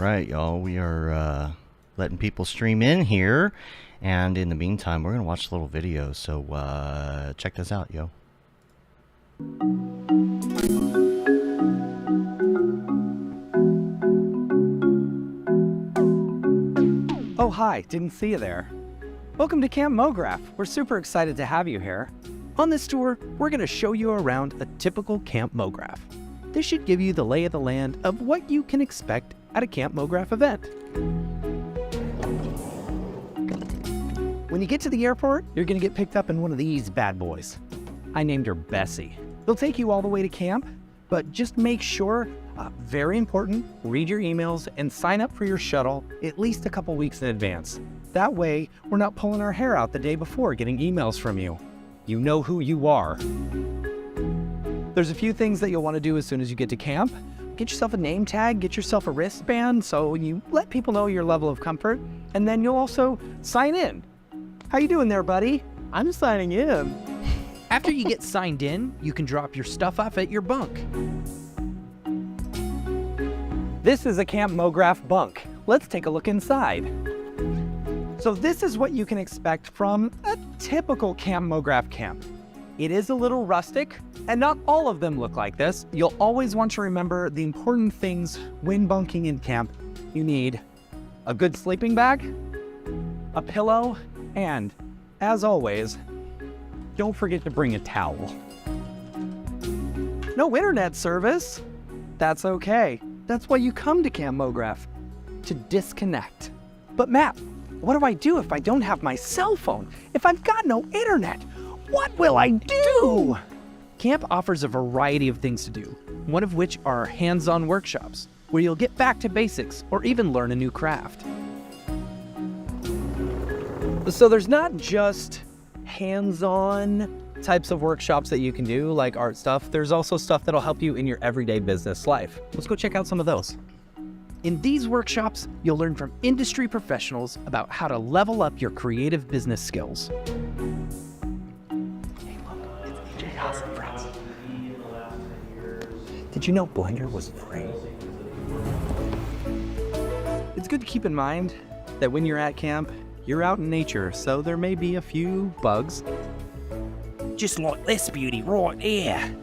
right, y'all. We are letting people stream in here. And in the meantime, we're going to watch a little video. So check this out, yo. Oh, hi. Didn't see you there. Welcome to Camp Mograph. We're super excited to have you here. On this tour, we're going to show you around a typical Camp Mograph. This should give you the lay of the land of what you can expect at a Camp Mograph event. When you get to the airport, you're going to get picked up in one of these bad boys. I named her Bessie. They'll take you all the way to camp, but just make sure, very important, read your emails and sign up for your shuttle at least a couple weeks in advance. That way, we're not pulling our hair out the day before getting emails from you. You know who you are. There's a few things that you'll want to do as soon as you get to camp. Get yourself a name tag, get yourself a wristband so you let people know your level of comfort, and then you'll also sign in. How you doing there, buddy? I'm signing in. After you get signed in, you can drop your stuff off at your bunk. This is a Camp Mograph bunk. Let's take a look inside. So this is what you can expect from a typical Camp Mograph camp. It is a little rustic, and not all of them look like this. You'll always want to remember the important things when bunking in camp. You need a good sleeping bag, a pillow, and, as always, don't forget to bring a towel. No internet service? That's okay. That's why you come to Camp Mograph, to disconnect. But Matt, what do I do if I don't have my cell phone? If I've got no internet? What will I do? Camp offers a variety of things to do, one of which are hands-on workshops, where you'll get back to basics or even learn a new craft. So there's not just hands-on types of workshops that you can do, like art stuff. There's also stuff that'll help you in your everyday business life. Let's go check out some of those. In these workshops, you'll learn from industry professionals about how to level up your creative business skills. Hey, look, it's AJ House and Friends. Did you know Blender was free? It's good to keep in mind that when you're at camp, you're out in nature, so there may be a few bugs. Just like this beauty right here.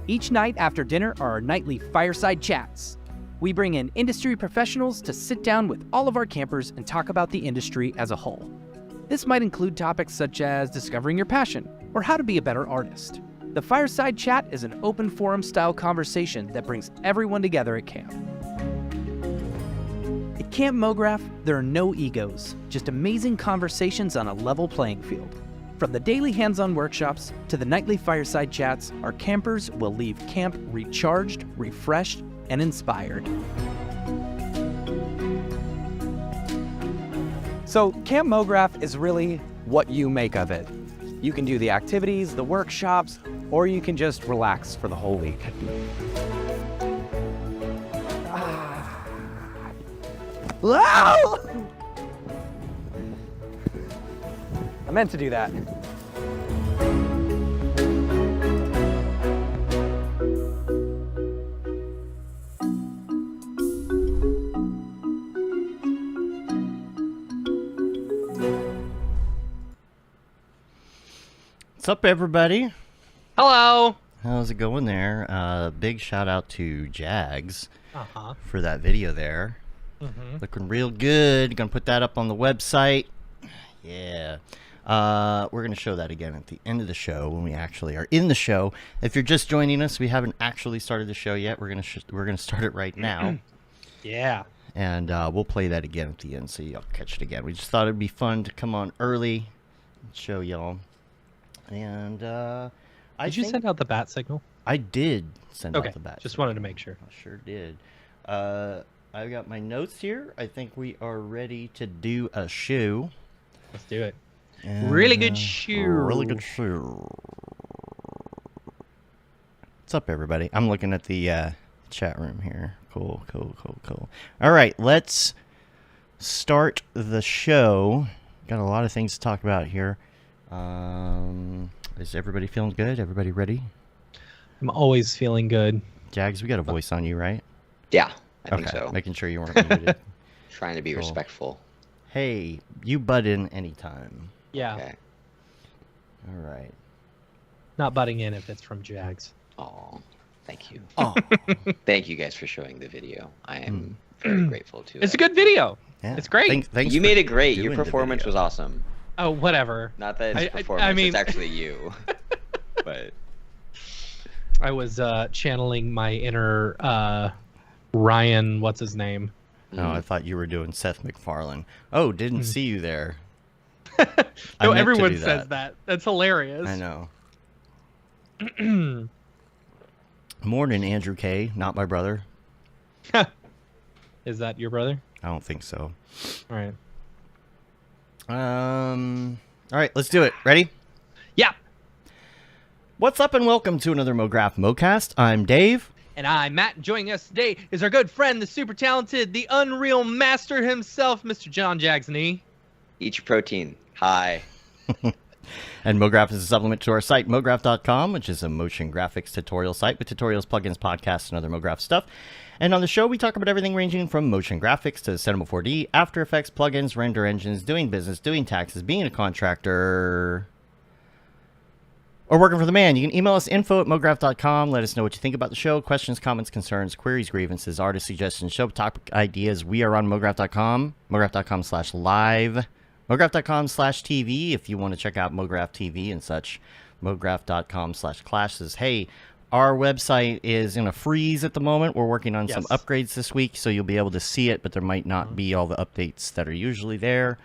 Each night after dinner are our nightly fireside chats. We bring in industry professionals to sit down with all of our campers and talk about the industry as a whole. This might include topics such as discovering your passion or how to be a better artist. The fireside chat is an open forum style conversation that brings everyone together at camp. At Camp Mograph, there are no egos, just amazing conversations on a level playing field. From the daily hands-on workshops to the nightly fireside chats, our campers will leave camp recharged, refreshed, and inspired. So Camp Mograph is really what you make of it. You can do the activities, the workshops, or you can just relax for the whole week. I meant to do that. What's up, everybody? Hello. How's it going there? Big shout out to Jags for that video there. Looking real good. Gonna put that up on the website. Yeah. We're gonna show that again at the end of the show when we actually are in the show. If you're just joining us, we haven't actually started the show yet. We're gonna start it right now. Yeah. And we'll play that again at the end, so y'all catch it again. We just thought it'd be fun to come on early and show y'all. And Did you send out the bat signal? I did send out the bat. Just wanted to make sure. I sure did. I've got my notes here. I think we are ready to do a shoe. Let's do it. And, really good shoe. Really good shoe. What's up, everybody? I'm looking at the chat room here. Cool. All right, let's start the show. Got a lot of things to talk about here. Is everybody feeling good? Everybody ready? I'm always feeling good. Jags, we got a voice on you, right? Yeah. I think so. Making sure you weren't muted. Trying to be respectful. Hey, you butt in anytime. Yeah. Okay. All right. Not butting in if it's from Jags. Oh, thank you. Oh, Thank you guys for showing the video. I am very grateful to It's a good video. yeah. It's great. Thanks You for made it great. Your doing the performance video. was awesome. Oh, whatever. Not that it's performance, I mean, it's actually you. But I was channeling my inner Ryan, what's his name? No, I thought you were doing Seth MacFarlane. Oh, didn't see you there. No, everyone says that. That's hilarious. I know. Morning, Andrew K. Not my brother. Is that your brother? I don't think so. All right. All right, let's do it. Ready? Yeah. What's up and welcome to another Mograph Mocast. I'm Dave. And I'm Matt. Joining us today is our good friend, the super talented, the unreal master himself, Mr. John Jags. eat your protein. Hi. And Mograph is a supplement to our site, mograph.com, which is a motion graphics tutorial site with tutorials, plugins, podcasts, and other Mograph stuff. And on the show, we talk about everything ranging from motion graphics to Cinema 4D, After Effects, plugins, render engines, doing business, doing taxes, being a contractor, or working for the man. You can email us info@mograph.com. Let us know what you think about the show. Questions, comments, concerns, queries, grievances, artist suggestions, show topic ideas. We are on mograph.com, mograph.com/live, mograph.com/TV if you want to check out Mograph TV and such, mograph.com/classes. Hey, our website is in a freeze at the moment. We're working on some upgrades this week, so you'll be able to see it, but there might not be all the updates that are usually there.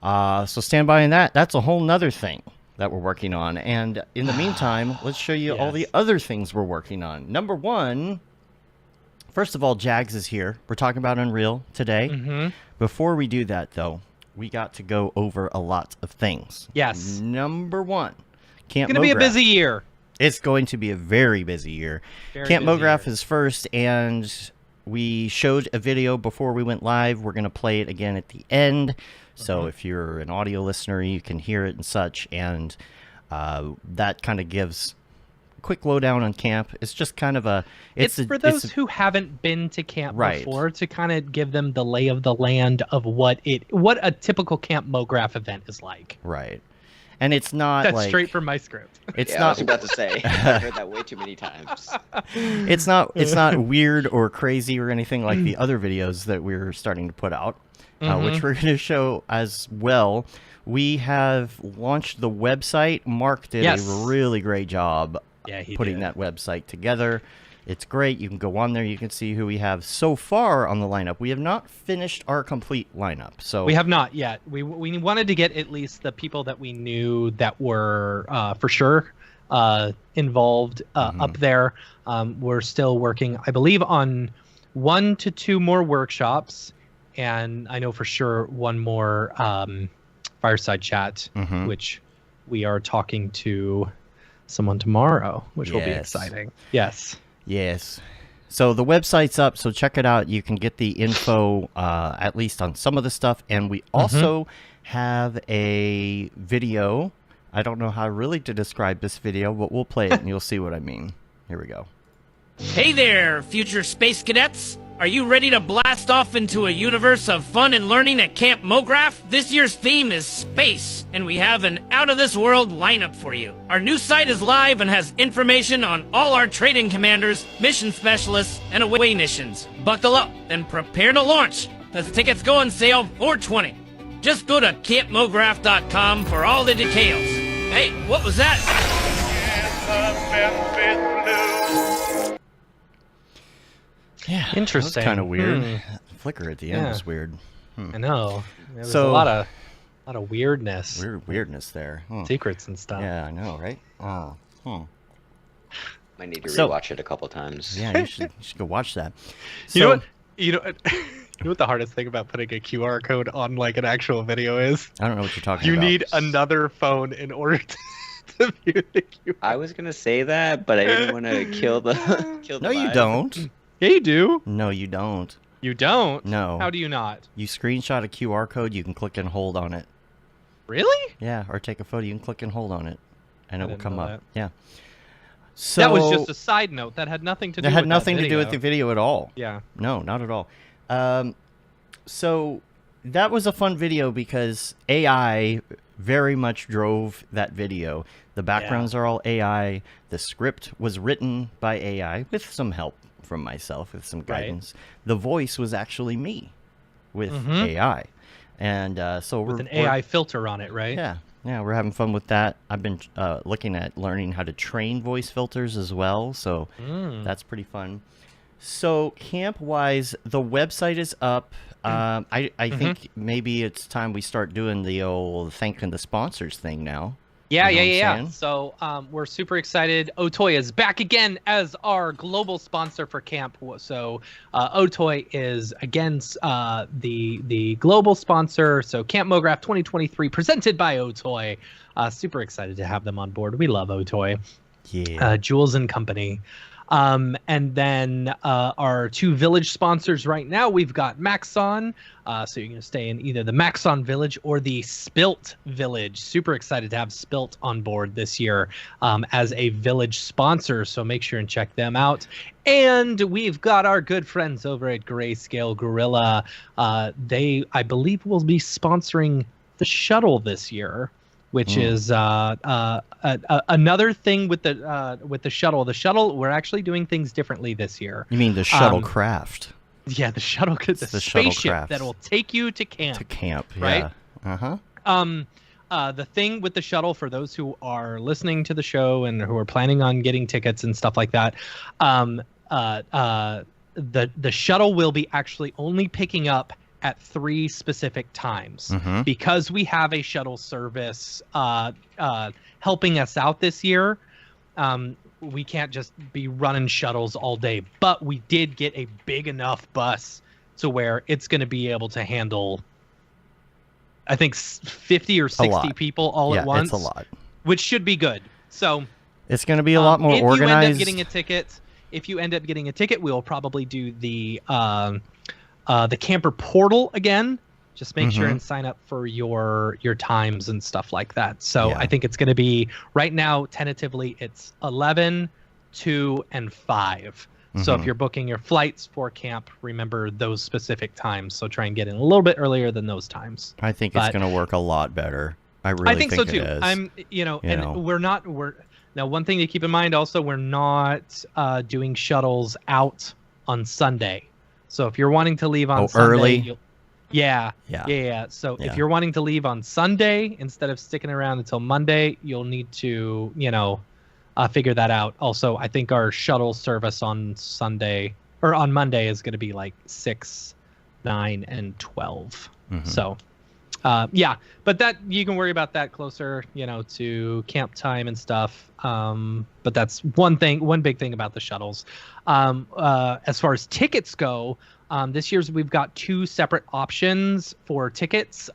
So stand by on that. That's a whole nother thing that we're working on. And in the meantime, let's show you all the other things we're working on. Number one, first of all, Jags is here. We're talking about Unreal today. Before we do that, though, we got to go over a lot of things. Yes. Number one, Camp Mograph. It's going to be a busy year. It's going to be a very busy year. Camp Mograph is first, and we showed a video before we went live. We're going to play it again at the end. So if you're an audio listener, you can hear it and such. And that kind of gives a quick lowdown on camp. It's just kind of a... It's for those who haven't been to camp before, to kind of give them the lay of the land of what a typical Camp Mograph event is like. Right. And it's not That's like... straight from my script. It's I not... was about to say. I've heard that way too many times. It's not weird or crazy or anything like the other videos that we're starting to put out. Which we're going to show as well. We have launched the website. Mark did a really great job putting that website together. It's great. You can go on there. You can see who we have so far on the lineup. We have not finished our complete lineup. So we have not yet. We wanted to get at least the people that we knew that were for sure involved up there. We're still working, I believe, on 1 to 2 more workshops. And I know for sure one more fireside chat, which we are talking to someone tomorrow, which will be exciting. Yes. So the website's up, so check it out. You can get the info at least on some of the stuff. And we also have a video. I don't know how really to describe this video, but we'll play it and you'll see what I mean. Here we go. Hey there, future space cadets! Are you ready to blast off into a universe of fun and learning at Camp Mograph? This year's theme is space, and we have an out-of-this-world lineup for you. Our new site is live and has information on all our training commanders, mission specialists, and away missions. Buckle up and prepare to launch, as tickets go on sale 4/20. Just go to campmograph.com for all the details. Hey, what was that? Yeah, interesting. Kind of weird. Flicker at the end was weird. I know. There was a lot of weirdness. Weirdness there. Secrets and stuff. Yeah, I know, right? Might need to rewatch it a couple times. Yeah, you should go watch that. You know what? You know what the hardest thing about putting a QR code on like an actual video is? I don't know what you're talking about. You need another phone in order to view the QR. I was gonna say that, but I didn't want to kill the No, vibe. you don't. Yeah, you do. No, you don't. You don't? No. How do you not? You screenshot a QR code, you can click and hold on it. Really? Yeah, or take a photo, you can click and hold on it, and it will come up. Yeah. So that was just a side note. That had nothing to do. That had with nothing that to do with the video at all. Yeah. No, not at all. So that was a fun video because AI very much drove that video. The backgrounds are all AI. The script was written by AI with some help from myself, with some guidance. The voice was actually me with AI. And so with an AI filter on it, right? Yeah. Yeah, we're having fun with that. I've been looking at learning how to train voice filters as well, so that's pretty fun. So camp-wise, the website is up. I think maybe it's time we start doing the old thanking the sponsors thing now. Yeah. So we're super excited. Otoy is back again as our global sponsor for camp. So Otoy is again the global sponsor. So Camp Mograph 2023 presented by Otoy. Super excited to have them on board. We love Otoy. Yeah. Jules and Company. And then our two village sponsors right now, we've got Maxon. So you're going to stay in either the Maxon Village or the Spilt Village. Super excited to have Spilt on board this year as a village sponsor. So make sure and check them out. And we've got our good friends over at Grayscale Gorilla. They, I believe, will be sponsoring the shuttle this year, which is another thing with the shuttle. The shuttle, we're actually doing things differently this year. You mean the shuttlecraft? Yeah, the shuttle, the spaceship that will take you to camp. To camp, right? Yeah. The thing with the shuttle, for those who are listening to the show and who are planning on getting tickets and stuff like that, the shuttle will be actually only picking up at 3 specific times because we have a shuttle service helping us out this year. We can't just be running shuttles all day, but we did get a big enough bus to where it's going to be able to handle, I think, 50 or 60 people all at once. It's a lot, which should be good. So it's going to be a lot more organized. If you end up getting a ticket, we'll probably do the camper portal again. Just make sure and sign up for your times and stuff like that. So I think it's going to be, right now, tentatively, it's 11, 2, and 5. So if you're booking your flights for camp, remember those specific times. So try and get in a little bit earlier than those times. I think it's going to work a lot better. I really think so too. It is. Now, one thing to keep in mind also, we're not doing shuttles out on Sunday. So if you're wanting to leave on Sunday, early. Yeah. So if you're wanting to leave on Sunday instead of sticking around until Monday, you'll need to, figure that out. Also, I think our shuttle service on Sunday or on Monday is going to be like 6, 9, and 12. So, but that you can worry about that closer, to camp time and stuff. But that's one big thing about the shuttles. As far as tickets go, this year's we've got 2 separate options for tickets.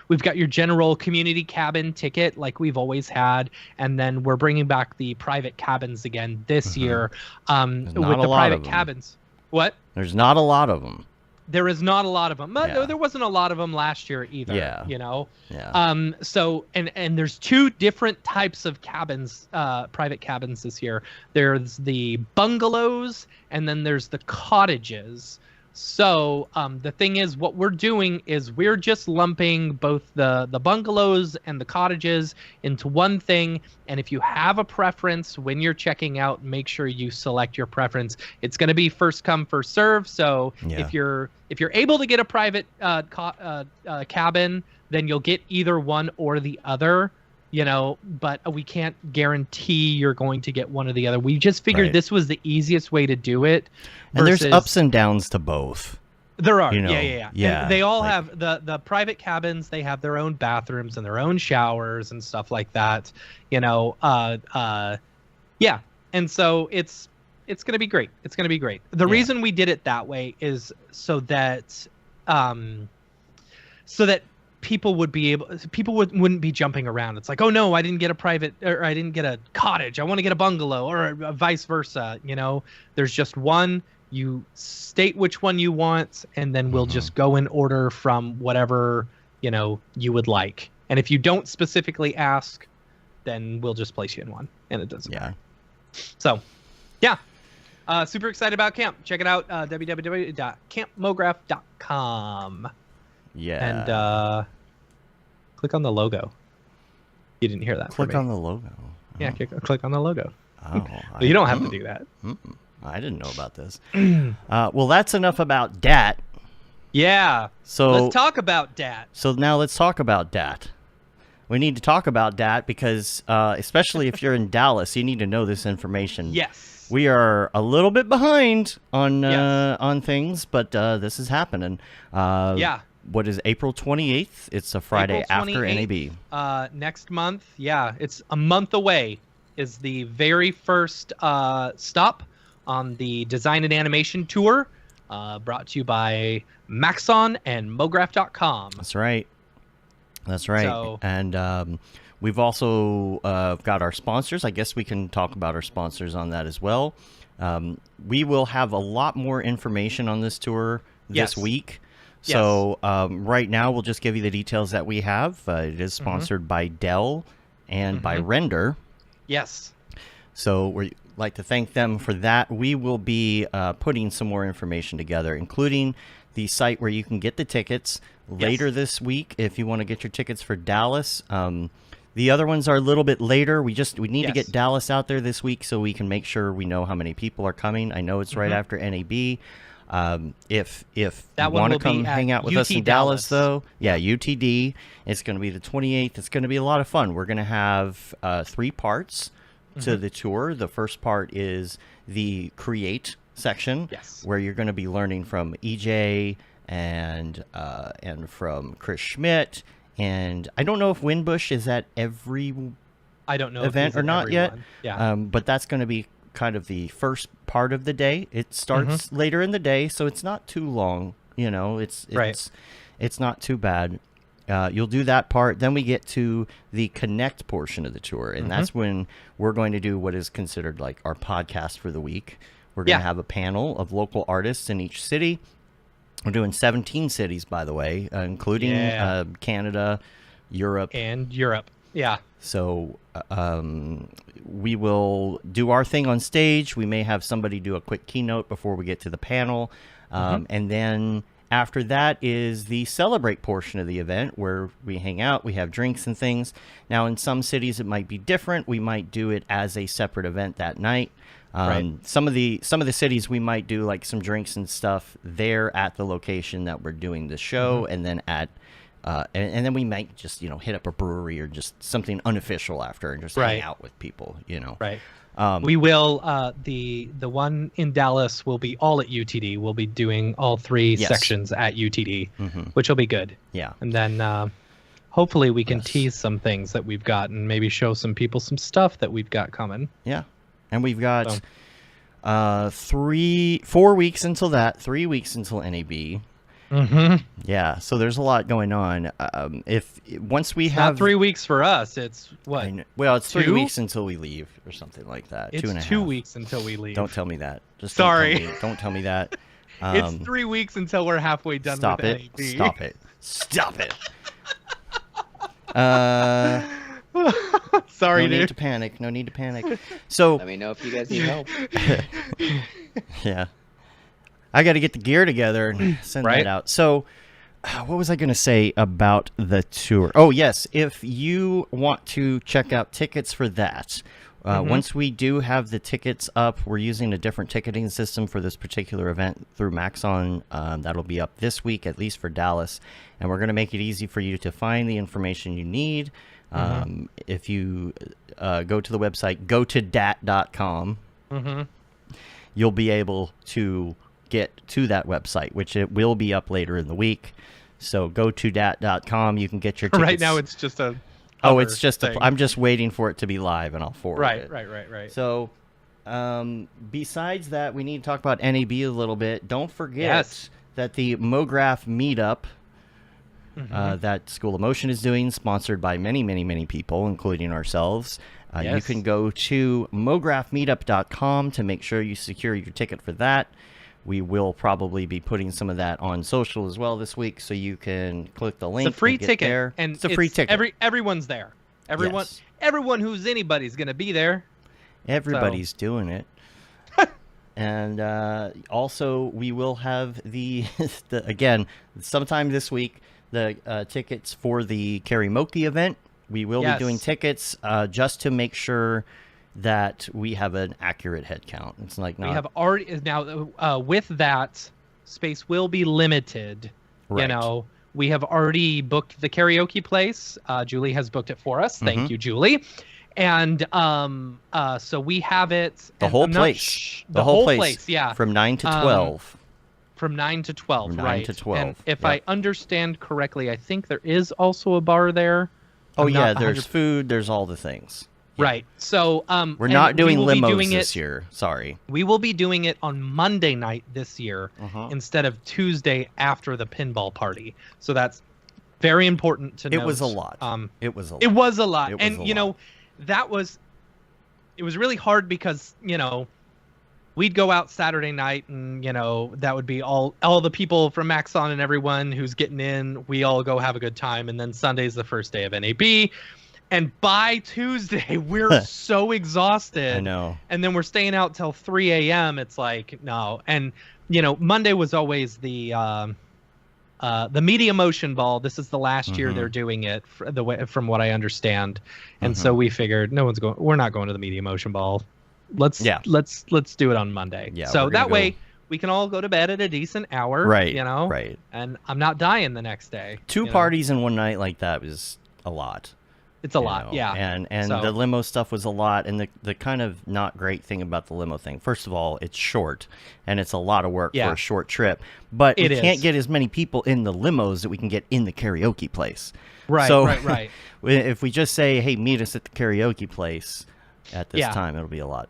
We've got your general community cabin ticket like we've always had, and then we're bringing back the private cabins again this year. With the private cabins. What? There's not a lot of them. There is not a lot of them. There wasn't a lot of them last year either. So and there's 2 different types of cabins, private cabins this year. There's the bungalows and then there's the cottages. So the thing is, what we're doing is we're just lumping both the bungalows and the cottages into one thing. And if you have a preference when you're checking out, make sure you select your preference. It's going to be first come, first serve. So if you're able to get a private cabin, then you'll get either one or the other. But we can't guarantee you're going to get one or the other. We just figured this was the easiest way to do it. And there's ups and downs to both. There are. Yeah. And they all have the private cabins. They have their own bathrooms and their own showers and stuff like that. And so it's going to be great. It's going to be great. The reason we did it that way is so that people wouldn't be jumping around. It's like, oh no, I didn't get a private, or I didn't get a cottage, I want to get a bungalow, or vice versa. There's just one. You state which one you want, and then we'll just go in order from whatever you would like. And if you don't specifically ask, then we'll just place you in one, and it doesn't matter. So, yeah. Super excited about camp. Check it out, www.campmograph.com. Yeah. And click on the logo. You didn't hear that. Click on the logo. Yeah, click on the logo. Oh, but you don't have to do that. I didn't know about this. Well, that's enough about DAT. Yeah. So let's talk about DAT. So now let's talk about DAT. We need to talk about DAT because, especially if you're in Dallas, you need to know this information. Yes. We are a little bit behind on things, but this is happening. Yeah. What is April 28th? It's a Friday after NAB. Next month. Yeah, it's a month away. Is the very first stop on the Design and Animation Tour, brought to you by Maxon and Mograph.com. That's right. That's right. So, and we've also got our sponsors. I guess we can talk about our sponsors on that as well. We will have a lot more information on this tour this week. So right now, we'll just give you the details that we have. It is sponsored by Dell and by Render. Yes. So we'd like to thank them for that. We will be putting some more information together, including the site where you can get the tickets later this week if you want to get your tickets for Dallas. The other ones are a little bit later. We need to get Dallas out there this week so we can make sure we know how many people are coming. I know it's right after NAB. If you want to come hang out with us in Dallas, though, UTD. It's going to be the 28th. It's going to be a lot of fun. We're going to have 3 parts to the tour. The first part is the Create section, where you're going to be learning from EJ and from Chris Schmidt. And I don't know if Winbush is at every event or not yet. Yeah. But that's going to be kind of the first part of the day. It starts later in the day, so it's not too long. You know, it's not too bad. You'll do that part. Then we get to the Connect portion of the tour, and that's when we're going to do what is considered like our podcast for the week. We're going to have a panel of local artists in each city. We're doing 17 cities, by the way, including Canada, Europe. And Europe, yeah. So we will do our thing on stage. We may have somebody do a quick keynote before we get to the panel. And then after that is the Celebrate portion of the event where we hang out, we have drinks and things. Now, in some cities, it might be different. We might do it as a separate event that night. Some of the cities we might do like some drinks and stuff there at the location that we're doing the show, and then and then we might just hit up a brewery or just something unofficial after and just hang out with people. We will the one in Dallas will be all at UTD. We'll be doing all 3 sections at UTD, which will be good. Yeah, and then hopefully we can tease some things that we've got and maybe show some people some stuff that we've got coming. Yeah. And we've got 4 weeks until that, 3 weeks until NAB. Yeah, so there's a lot going on. Once we have not 3 weeks for us, it's what? Well, it's 3 weeks until we leave, or something like that. It's 2.5. 2 weeks until we leave. Don't tell me that. Just sorry. Don't tell me that. It's 3 weeks until we're halfway done. Stop with it! NAB. Stop it! Stop it! Sorry, no dude. need to panic. No need to panic. So let me know if you guys need help. Yeah, I got to get the gear together and send that out. So, what was I going to say about the tour? Oh, yes. If you want to check out tickets for that, once we do have the tickets up, we're using a different ticketing system for this particular event through Maxon. That'll be up this week, at least for Dallas. And we're going to make it easy for you to find the information you need. If you go to the website, gotodat.com, you'll be able to get to that website, which it will be up later in the week. So gotodat.com, you can get your tickets. Right now it's just a it's just I'm just waiting for it to be live and I'll forward it. Right. So besides that, we need to talk about NAB a little bit. Don't forget that the Mograph meetup that School of Motion is doing, sponsored by many, many, many people, including ourselves. You can go to mographmeetup.com to make sure you secure your ticket for that. We will probably be putting some of that on social as well this week, so you can click the link. It's a free ticket, there. And it's a free ticket. Everyone's there. Everyone who's anybody's going to be there. Everybody's doing it. And also, we will have again, sometime this week, the tickets for the karaoke event. We will be doing tickets just to make sure that we have an accurate head count. It's like not... We have already now with that, space will be limited. Right. You know, we have already booked the karaoke place. Julie has booked it for us. Thank you, Julie. And so we have it. The whole place. The whole place, yeah. From 9 to 12. From 9 to 12, From 9 right. to 12. And if I understand correctly, I think there is also a bar there. Oh, yeah, there's food, there's all the things. Yeah. Right. So we're not doing limos this year. Sorry. We will be doing it on Monday night this year instead of Tuesday after the pinball party. So that's very important to note. It was a lot. It was a lot. It was a lot. It was and a you know, lot. it was really hard because, you know, we'd go out Saturday night and, you know, that would be all the people from Maxon and everyone who's getting in. We all go have a good time. And then Sunday's the first day of NAB. And by Tuesday, we're so exhausted. I know. And then we're staying out till 3 a.m. It's like, no. And, you know, Monday was always the Media Motion Ball. This is the last year they're doing it, from what I understand. And so we figured we're not going to the Media Motion Ball. Let's do it on Monday. Yeah, so that way we can all go to bed at a decent hour. Right. You know? Right. And I'm not dying the next day. Two parties in one night like that was a lot. It's a lot, yeah. And the limo stuff was a lot. And the kind of not great thing about the limo thing, first of all, it's short. And it's a lot of work for a short trip. But we can't get as many people in the limos that we can get in the karaoke place. Right, so, right. If we just say, hey, meet us at the karaoke place at this time, it'll be a lot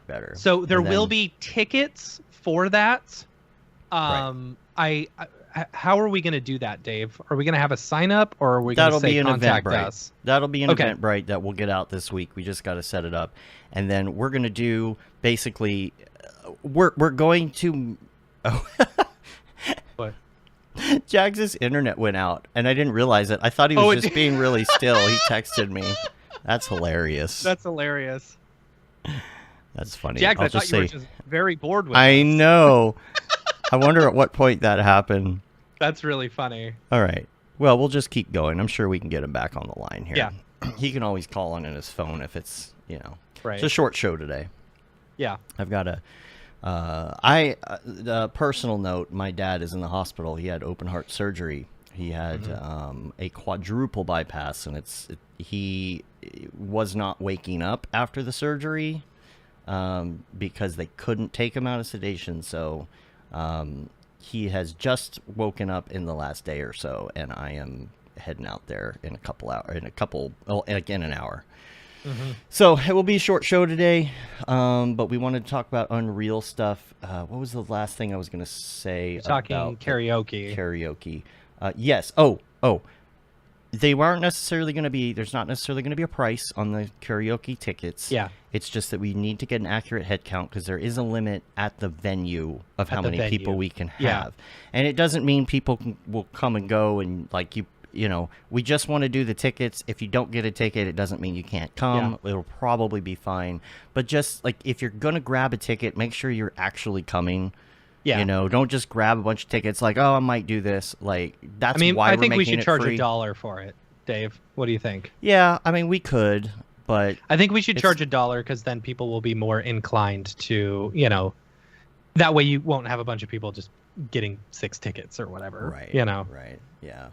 better. So there will be tickets for that. How are we going to do that, Dave? Are we going to have a sign up, or are we going to say contact us? That'll be an Eventbrite that will get out this week. We just got to set it up, and then we're going to do basically. We're going to. Oh. What? Jags' internet went out, and I didn't realize it. I thought he was just being really still. He texted me. That's hilarious. That's hilarious. That's funny. Jags, I thought you were just very bored with I know. I wonder at what point that happened. That's really funny. All right. Well, we'll just keep going. I'm sure we can get him back on the line here. Yeah. He can always call on his phone if it's, you know. Right. It's a short show today. Yeah. I've got a personal note. My dad is in the hospital. He had open heart surgery. He had a quadruple bypass, and he was not waking up after the surgery because they couldn't take him out of sedation. So he has just woken up in the last day or so, and I am heading out there in a couple hours, an hour. So it will be a short show today, but we wanted to talk about Unreal stuff. What was the last thing I was going to say? Talking karaoke. Karaoke. Yes. Oh. They weren't necessarily going to be. There's not necessarily going to be a price on the karaoke tickets. Yeah. It's just that we need to get an accurate head count because there is a limit at the venue of how many people we can have. Yeah. And it doesn't mean people will come and go and you know, we just want to do the tickets. If you don't get a ticket, it doesn't mean you can't come. Yeah. It'll probably be fine. But just if you're going to grab a ticket, make sure you're actually coming. Yeah. You know, don't just grab a bunch of tickets I might do this. That's why I think we should charge $1 for it, Dave. What do you think? Yeah, we could, but I think we should charge $1 because then people will be more inclined to, you know, that way you won't have a bunch of people just getting 6 tickets or whatever. Right. You know. Right. Yeah.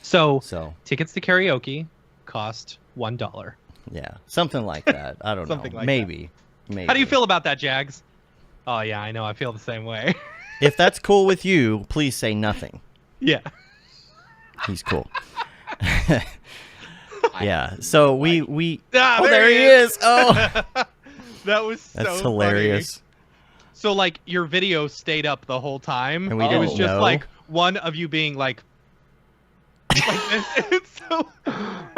So tickets to karaoke cost $1. Yeah, something like that. I don't know. Maybe. How do you feel about that, Jags? Oh yeah, I know. I feel the same way. If that's cool with you, please say nothing. Yeah. He's cool. Yeah. So we there he is. Oh. That was so That's hilarious. Funny. So your video stayed up the whole time. And we it was just one of you being like this.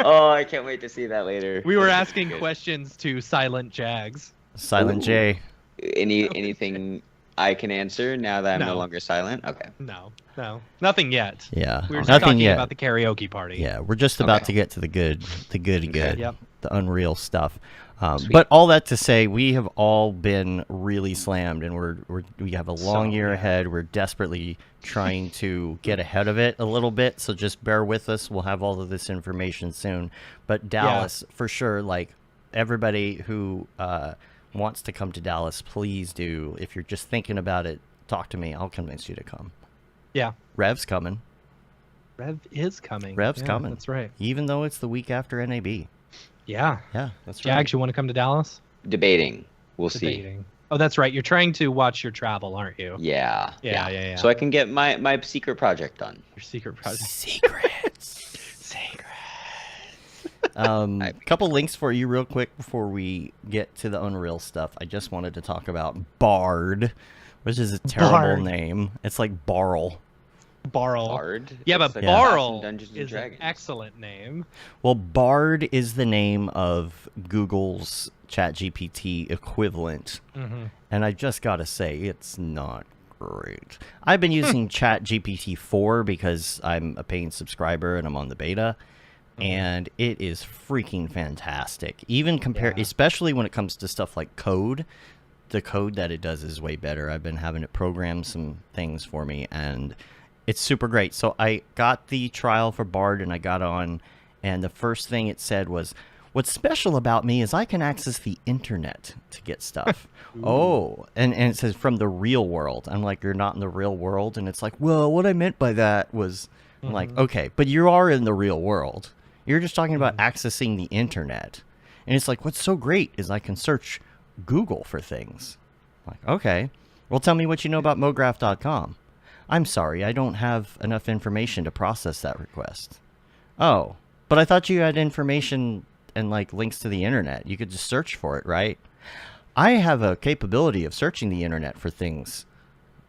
Oh, I can't wait to see that later. We were asking questions to Silent Jags. Silent J. Anything I can answer now that I'm no longer silent? Okay. No, nothing yet. Yeah, we were just talking about the karaoke party. Yeah, we're just about to get to the good. Yep. the Unreal stuff. But all that to say, we have all been really slammed, and we have a long year ahead. We're desperately trying to get ahead of it a little bit, so just bear with us. We'll have all of this information soon. But Dallas, for sure, like everybody who wants to come to Dallas, please do. If you're just thinking about it, talk to me. I'll convince you to come. Yeah. Rev's coming. Rev is coming. Rev's coming. That's right. Even though it's the week after NAB. Yeah. Yeah, that's right. Jags, you want to come to Dallas? Debating. We'll see. Oh, that's right. You're trying to watch your travel, aren't you? Yeah. Yeah. So I can get my secret project done. Your secret project. Secrets. A couple links for you real quick before we get to the Unreal stuff. I just wanted to talk about Bard, which is a terrible name. It's like Barl. Bard? Yeah, but like Barl Dungeons and is Dragons. an excellent name. Well, Bard is the name of Google's ChatGPT equivalent. And I just got to say, it's not great. I've been using ChatGPT 4 because I'm a paying subscriber and I'm on the beta. And it is freaking fantastic. Even especially when it comes to stuff like code, the code that it does is way better. I've been having it program some things for me, and it's super great. So I got the trial for Bard, and I got on, and the first thing it said was, what's special about me is I can access the internet to get stuff. And it says from the real world. I'm like, you're not in the real world? And it's like, well, what I meant by that was, I'm like, okay, but you are in the real world. You're just talking about accessing the internet. And it's like, what's so great is I can search Google for things. I'm like, okay, well, tell me what you know about Mograph.com. I'm sorry, I don't have enough information to process that request. Oh, but I thought you had information and like links to the internet. You could just search for it, right? I have a capability of searching the internet for things.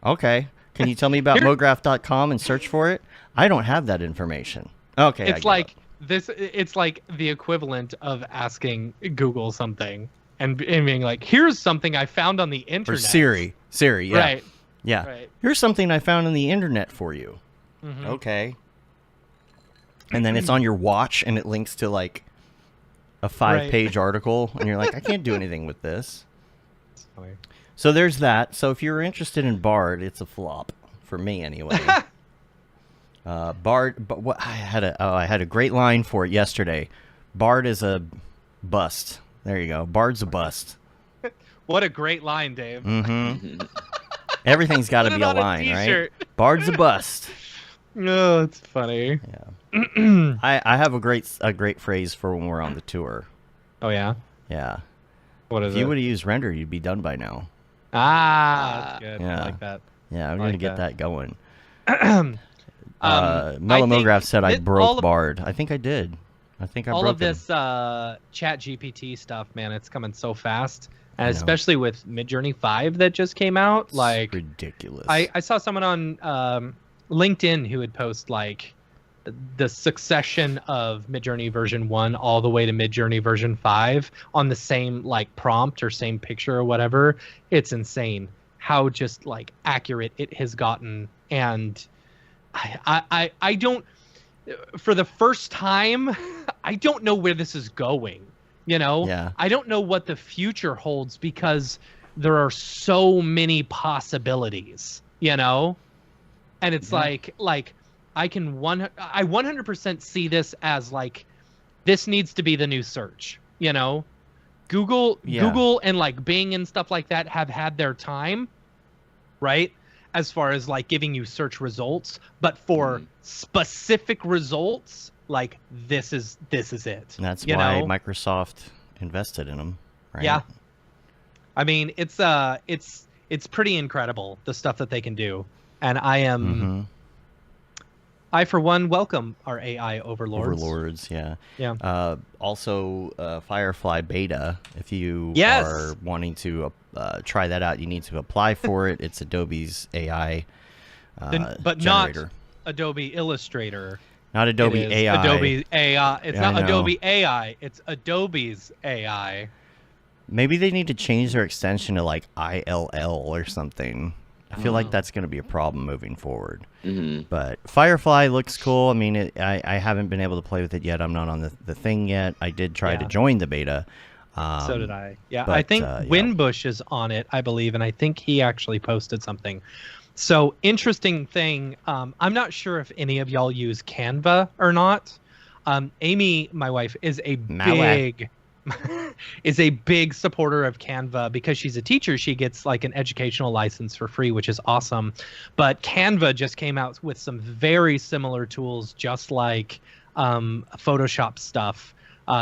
Okay, can you tell me about Mograph.com and search for it? I don't have that information. Okay, it's like this. It's like the equivalent of asking Google something and being like, "Here's something I found on the internet." Or Siri, yeah. Right. Yeah. Right. Here's something I found on the internet for you. Okay. And then it's on your watch, and it links to like a 5-page article, and you're like, I can't do anything with this. That's funny. So there's that. So if you're interested in Bard, it's a flop for me anyway. Bard, but what I had a great line for it yesterday. Bard is a bust. There you go. Bard's a bust. What a great line, Dave. Everything's got to be a line, right? Bard's a bust. No, it's funny. Yeah. I have a great phrase for when we're on the tour. Oh yeah. Yeah. What is it? If you would have used render, you'd be done by now. That's good. Yeah. I like that. Yeah, I'm gonna get that going. Mellow Mograph said I broke Bard. I think I did. I think I broke all of this Chat GPT stuff, man. It's coming so fast. And especially with Midjourney 5 that just came out, like it's ridiculous. I saw someone on LinkedIn who would post like the succession of Midjourney version 1 all the way to Midjourney version 5 on the same like prompt or same picture or whatever. It's insane how just like accurate it has gotten. And I don't, for the first time, I don't know where this is going. You know, I don't know what the future holds because there are so many possibilities, you know, and it's like I 100% see this as like, this needs to be the new search, you know, Google and like Bing and stuff like that have had their time, right? As far as like giving you search results, but for specific results, like this is it. And that's why Microsoft invested in them, right? Yeah. I mean, it's pretty incredible the stuff that they can do, and I for one welcome our AI overlords. Yeah. Also, Firefly beta. If you are wanting to try that out, you need to apply for it. It's Adobe's AI but generator. Not Adobe Illustrator. Not Adobe AI. Adobe AI. It's not Adobe AI. It's Adobe's AI. Maybe they need to change their extension to like ILL or something. I feel like that's going to be a problem moving forward. But Firefly looks cool. I mean, I haven't been able to play with it yet. I'm not on the thing yet. I did try to join the beta. So did I. Yeah, but, I think Winbush is on it, I believe, and I think he actually posted something. So, interesting thing, I'm not sure if any of y'all use Canva or not. Amy, my wife, is a big supporter of Canva because she's a teacher. She gets like an educational license for free, which is awesome. But Canva just came out with some very similar tools, just like Photoshop stuff.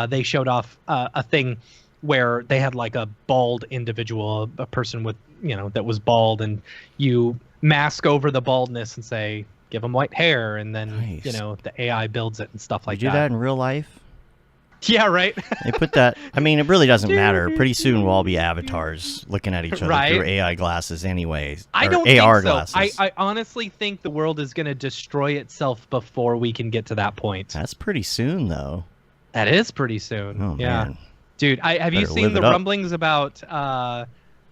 They showed off a thing where they had like a bald individual, a person with, that was bald, and you mask over the baldness and say, give them white hair, and then the AI builds it and stuff like that. You do that in real life? Yeah, right. They put that. I mean, it really doesn't matter. Pretty soon we'll all be avatars looking at each other through AI glasses, anyway. I don't AR think so. glasses. I honestly think the world is going to destroy itself before we can get to that point. That's pretty soon, though. That is pretty soon. Oh, yeah, man. Dude, have you seen the rumblings about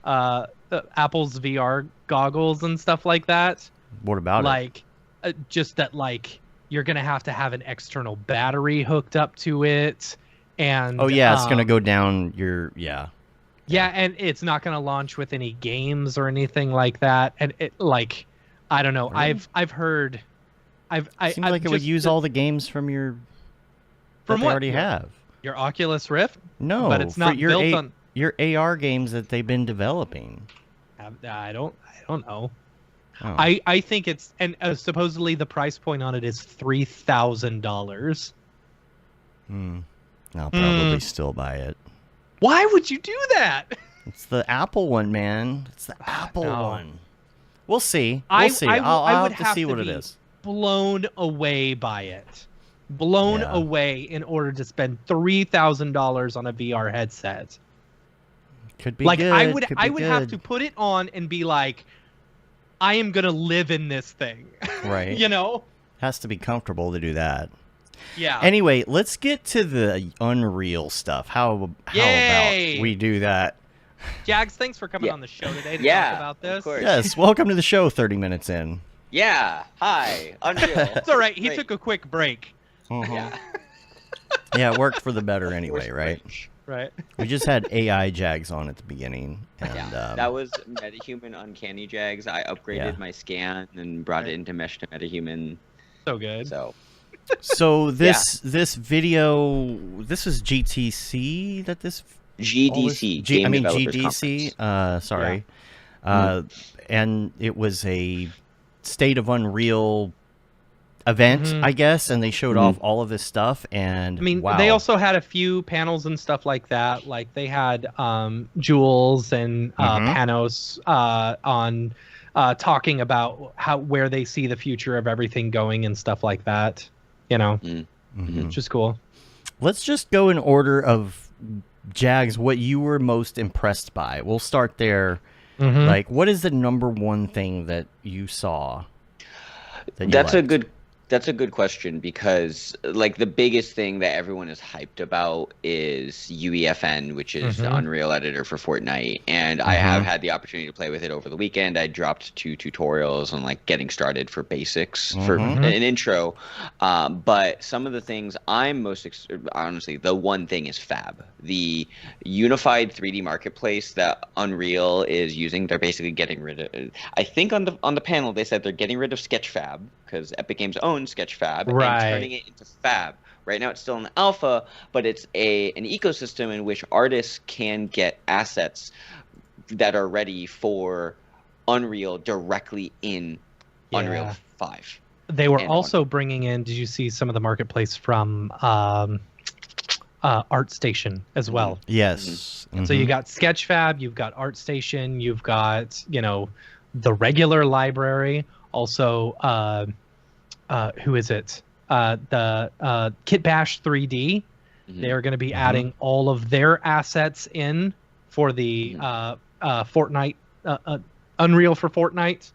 Apple's VR goggles and stuff like that? What about it? Just that, you're gonna have to have an external battery hooked up to it, and it's gonna go down your and it's not gonna launch with any games or anything like that. And it I don't know. Really? I've heard. Seems like it would use all the games from your. From what they already have. Your Oculus Rift? No, but it's not built on your AR games that they've been developing. I don't know. Oh. I think it's, and supposedly the price point on it is $3,000. I'll probably still buy it. Why would you do that? It's the Apple one, man. It's the Apple one. We'll see. We'll see. I'll have to see what it is. Blown away by it. Blown away in order to spend $3,000 on a VR headset. Could be good. I would have to put it on and be like, I am gonna live in this thing. Right. Has to be comfortable to do that. Yeah. Anyway, let's get to the Unreal stuff. How about we do that? Jags, thanks for coming on the show today to talk about this. Of course. Yes, welcome to the show 30 minutes in. Yeah, hi, Unreal. It's all right, he took a quick break. Yeah, it worked for the better anyway, right? Right. We just had AI Jags on at the beginning. And, that was MetaHuman Uncanny Jags. I upgraded my scan and brought it into Mesh to MetaHuman. So good. So this video, this was GTC that this GDC. GDC. Sorry, and it was a State of Unreal event, I guess, and they showed off all of this stuff. And they also had a few panels and stuff like that. Like they had Jules and Panos on talking about where they see the future of everything going and stuff like that. Which is cool. Let's just go in order of Jags, what you were most impressed by. We'll start there. Like, what is the number one thing that you saw that you liked? That's a good question, because the biggest thing that everyone is hyped about is UEFN, which is the Unreal editor for Fortnite. And I have had the opportunity to play with it over the weekend. I dropped 2 tutorials on getting started for basics for an intro. But some of the things I'm most honestly, the one thing is Fab, the unified 3D marketplace that Unreal is using. They're basically getting rid of. I think on the panel they said they're getting rid of Sketchfab, because Epic Games owns Sketchfab, and turning it into Fab. Right now it's still in the alpha, but it's an ecosystem in which artists can get assets that are ready for Unreal directly in Unreal 5. They were also bringing in, did you see some of the marketplace from ArtStation as well? Yes. So you got Sketchfab, you've got ArtStation, you've got, the regular library. Also, who is it? The Kitbash 3D. They are going to be adding all of their assets in for the Fortnite, Unreal for Fortnite.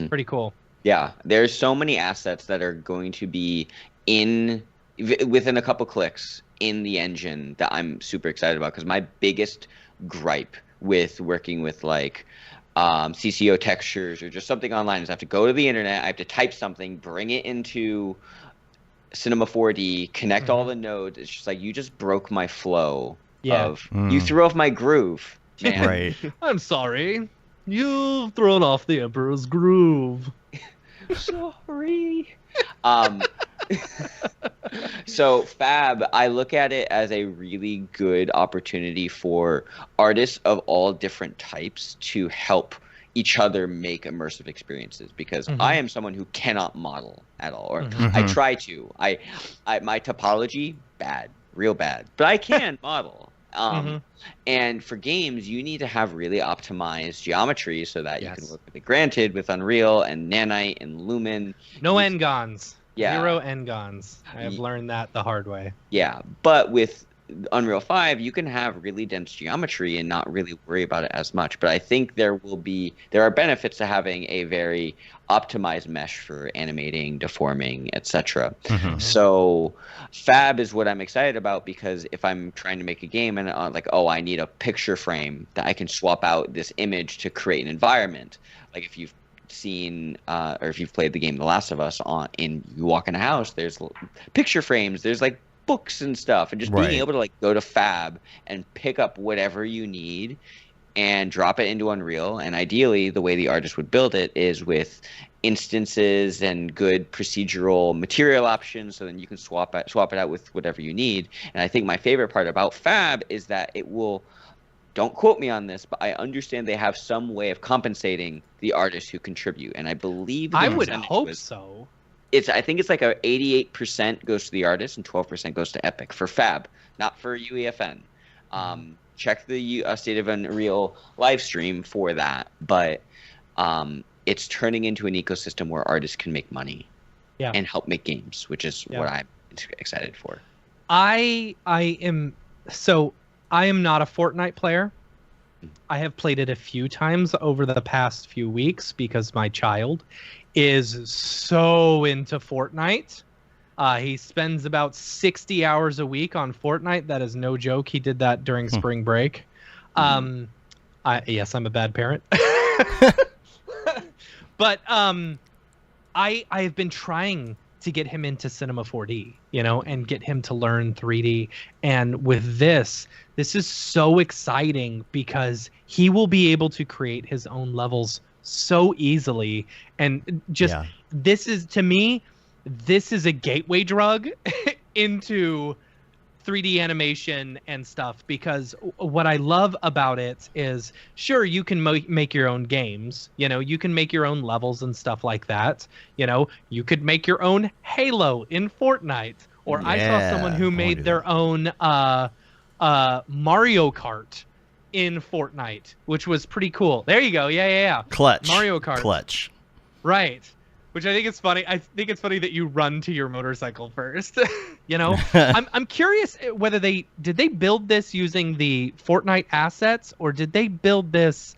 Pretty cool. Yeah, there's so many assets that are going to be within a couple clicks in the engine that I'm super excited about, because my biggest gripe with working with CCO textures or just something online is I have to go to the internet, I have to type something, bring it into Cinema 4D, connect all the nodes. It's just like, you just broke my flow of, you threw off my groove, man. Right. I'm sorry. You've thrown off the Emperor's groove. Sorry. So Fab, I look at it as a really good opportunity for artists of all different types to help each other make immersive experiences, because I am someone who cannot model at all, or I try to. I my topology, bad, real bad, but I can model. And for games, you need to have really optimized geometry so that you can work with it. Granted, with Unreal and Nanite and Lumen. No N-gons. Yeah. 0 N-gons. I have learned that the hard way. Yeah, but with Unreal 5, you can have really dense geometry and not really worry about it as much. But I think there are benefits to having a very optimized mesh for animating, deforming, etc. So Fab is what I'm excited about, because if I'm trying to make a game and I need a picture frame that I can swap out this image to create an environment. Like if you've seen or if you've played the game The Last of Us, you walk in a house, there's picture frames, there's like books and stuff, and just being able to go to Fab and pick up whatever you need and drop it into Unreal. And ideally, the way the artist would build it is with instances and good procedural material options, so then you can swap it out with whatever you need. And I think my favorite part about Fab is that it will, don't quote me on this, but I understand they have some way of compensating the artists who contribute. And I believe I would hope so. I think it's like 88% goes to the artist and 12% goes to Epic for Fab, not for UEFN. Check the State of Unreal live stream for that. But it's turning into an ecosystem where artists can make money and help make games, which is what I'm excited for. I am not a Fortnite player. I have played it a few times over the past few weeks because my child is so into Fortnite. He spends about 60 hours a week on Fortnite. That is no joke. He did that during spring break. Yes, I'm a bad parent. But I've been trying to get him into Cinema 4D, and get him to learn 3D. And with this is so exciting because he will be able to create his own levels so easily. And just this is, to me, this is a gateway drug into 3D animation and stuff, because what I love about it is, sure, you can make your own games, you can make your own levels and stuff like that. You could make your own Halo in Fortnite, or I saw someone who made their own Mario Kart in Fortnite, which was pretty cool. There you go. Yeah. Clutch. Mario Kart. Clutch. Right. Which I think is funny. I think it's funny that you run to your motorcycle first. I'm curious whether did they build this using the Fortnite assets, or did they build this?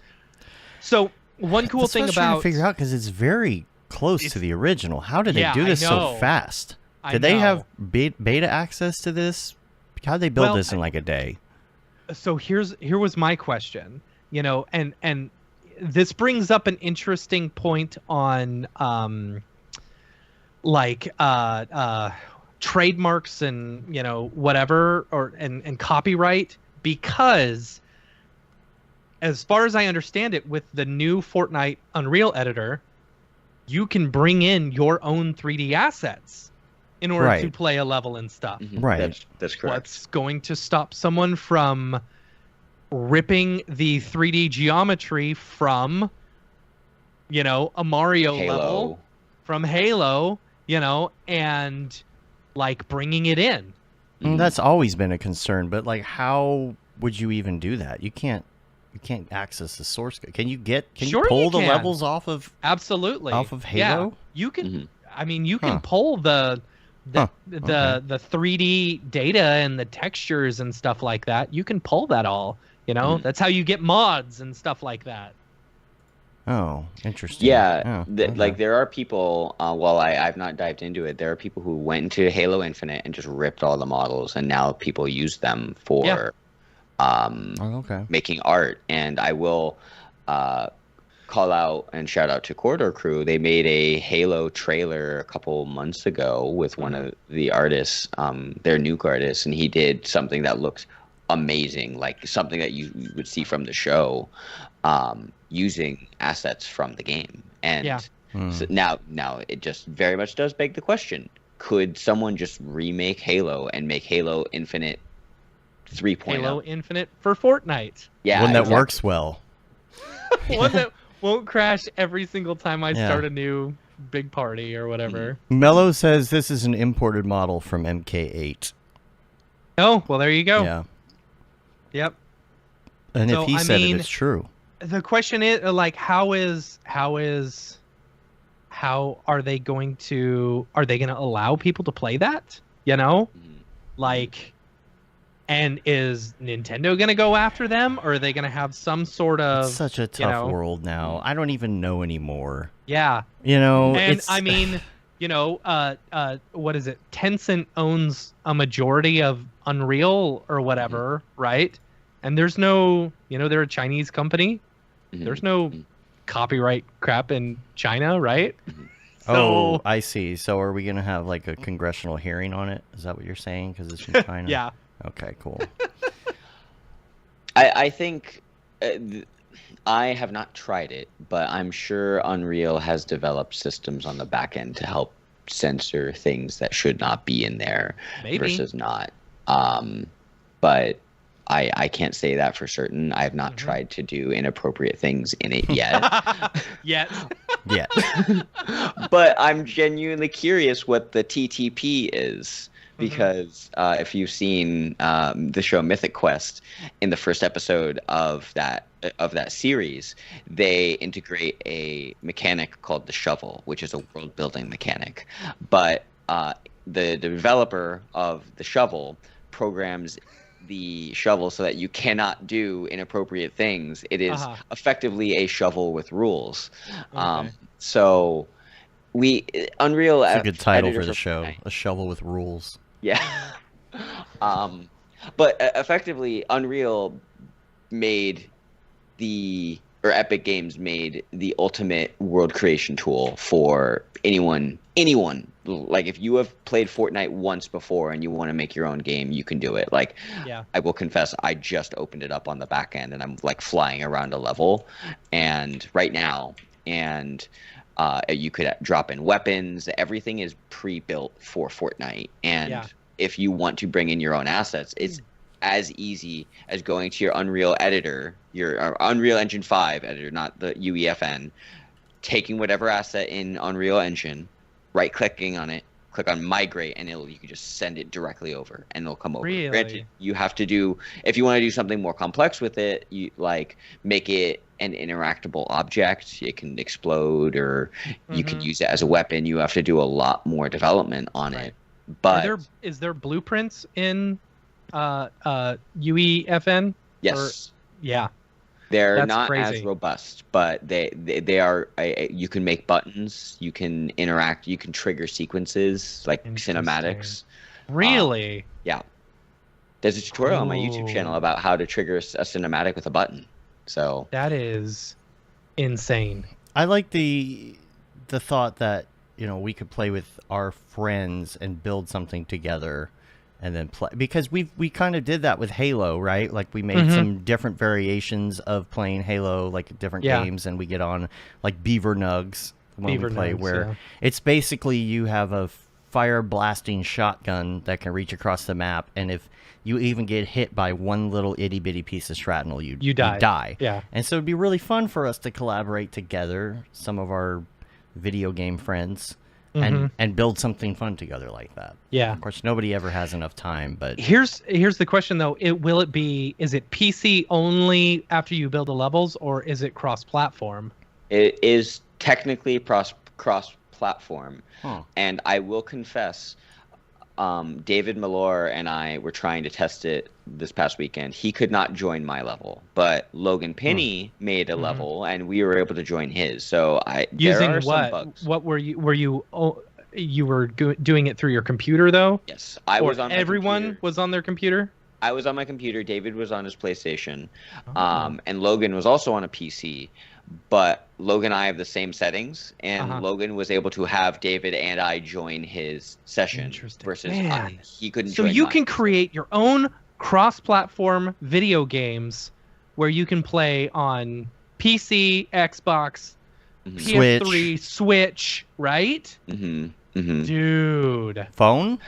So one cool thing about trying to figure out, because it's very close to the original. How did they do this so fast? Did they have beta access to this? How did they build this in like a day? So here was my question. And this brings up an interesting point on trademarks and whatever, and copyright, because as far as I understand it, with the new Fortnite Unreal editor, you can bring in your own 3D assets in order to play a level and stuff. Right. That's correct. What's going to stop someone from ripping the 3D geometry from, a Mario level, from Halo, and bringing it in? That's always been a concern, but how would you even do that? You can't access the source code. Can you pull the levels off of off of Halo? Yeah, you can. I mean, you can pull the 3D data and the textures and stuff like that. You can pull that all. That's how you get mods and stuff like that. Oh, interesting. Yeah, there are people, while I've not dived into it, there are people who went into Halo Infinite and just ripped all the models, and now people use them for making art. And I will call out and shout out to Corridor Crew. They made a Halo trailer a couple months ago with one of the artists, their nuke artist, and he did something that looked amazing, like something that you would see from the show, using assets from the game. And so now it just very much does beg the question: could someone just remake Halo and make Halo Infinite 3.0? Halo Infinite for Fortnite. Yeah, one that works well. One that won't crash every single time I start a new big party or whatever. Mello says this is an imported model from MK8. Oh, well, there you go. Yeah. Yep. And so, if he said it, it's true. The question is, like, how are they going to allow people to play that? You know, like, and is Nintendo going to go after them, or are they going to have some sort of... It's such a tough world now. I don't even know anymore. Yeah. You know, and I mean, you know, what is it? Tencent owns a majority of Unreal or whatever, right? And there's no, you know, they're a Chinese company. There's no copyright crap in China, right? So, I see. So are we going to have like a congressional hearing on it? Is that what you're saying? Because it's from China? Yeah. Okay, cool. I think I have not tried it, but I'm sure Unreal has developed systems on the back end to help censor things that should not be in there versus not. But I can't say that for certain. I have not tried to do inappropriate things in it yet. Yet. But I'm genuinely curious what the TTP is. Because if you've seen the show Mythic Quest, in the first episode of that series, they integrate a mechanic called the shovel, which is a world-building mechanic. But the developer of the shovel programs the shovel so that you cannot do inappropriate things. It is effectively a shovel with rules. So Unreal. That's a good title for the show. A shovel with rules. Yeah. But effectively, Unreal made Epic Games made the ultimate world creation tool for anyone. Like, if you have played Fortnite once before and you want to make your own game, you can do it. Like, I will confess, I just opened it up on the back end and I'm like flying around a level right now. And you could drop in weapons. Everything is pre-built for Fortnite. And if you want to bring in your own assets, it's as easy as going to your Unreal editor, your Unreal Engine 5 editor, not the UEFN, taking whatever asset in Unreal Engine, right-clicking on it, click on Migrate, and you can just send it directly over, and it'll come over. Really? Granted, you have to do, if you want to do something more complex with it, you like make it an interactable object. It can explode, or you can use it as a weapon. You have to do a lot more development on it. But is there blueprints in UEFN? Yes. Yeah. They're not as robust, but they are. You can make buttons. You can interact. You can trigger sequences like cinematics. Really? Yeah. There's a tutorial on my YouTube channel about how to trigger a cinematic with a button. So that is insane. I like the thought that, you know, we could play with our friends and build something together. And then play, because we kind of did that with Halo, right? Like, we made some different variations of playing Halo, like different games, and we get on like Beaver Nugs when we play, where it's basically you have a fire blasting shotgun that can reach across the map, and if you even get hit by one little itty bitty piece of shrapnel, you die. Yeah. And so it'd be really fun for us to collaborate together, some of our video game friends. And build something fun together like that. Yeah. Of course, nobody ever has enough time, but here's the question though: is it PC only after you build the levels, or is it cross-platform? It is technically cross-platform, and I will confess, David Malore and I were trying to test it this past weekend. He could not join my level, but Logan Penny made a level, and we were able to join his. So using there are what? Some bugs. What were you doing it through your computer though? Yes, I was on. Everyone was on their computer. I was on my computer. David was on his PlayStation, and Logan was also on a PC. But Logan and I have the same settings, and Logan was able to have David and I join his session versus he couldn't. So join you mine. can create your own cross-platform video games where you can play on PC, Xbox, PS3, Switch, right? Dude. Phone?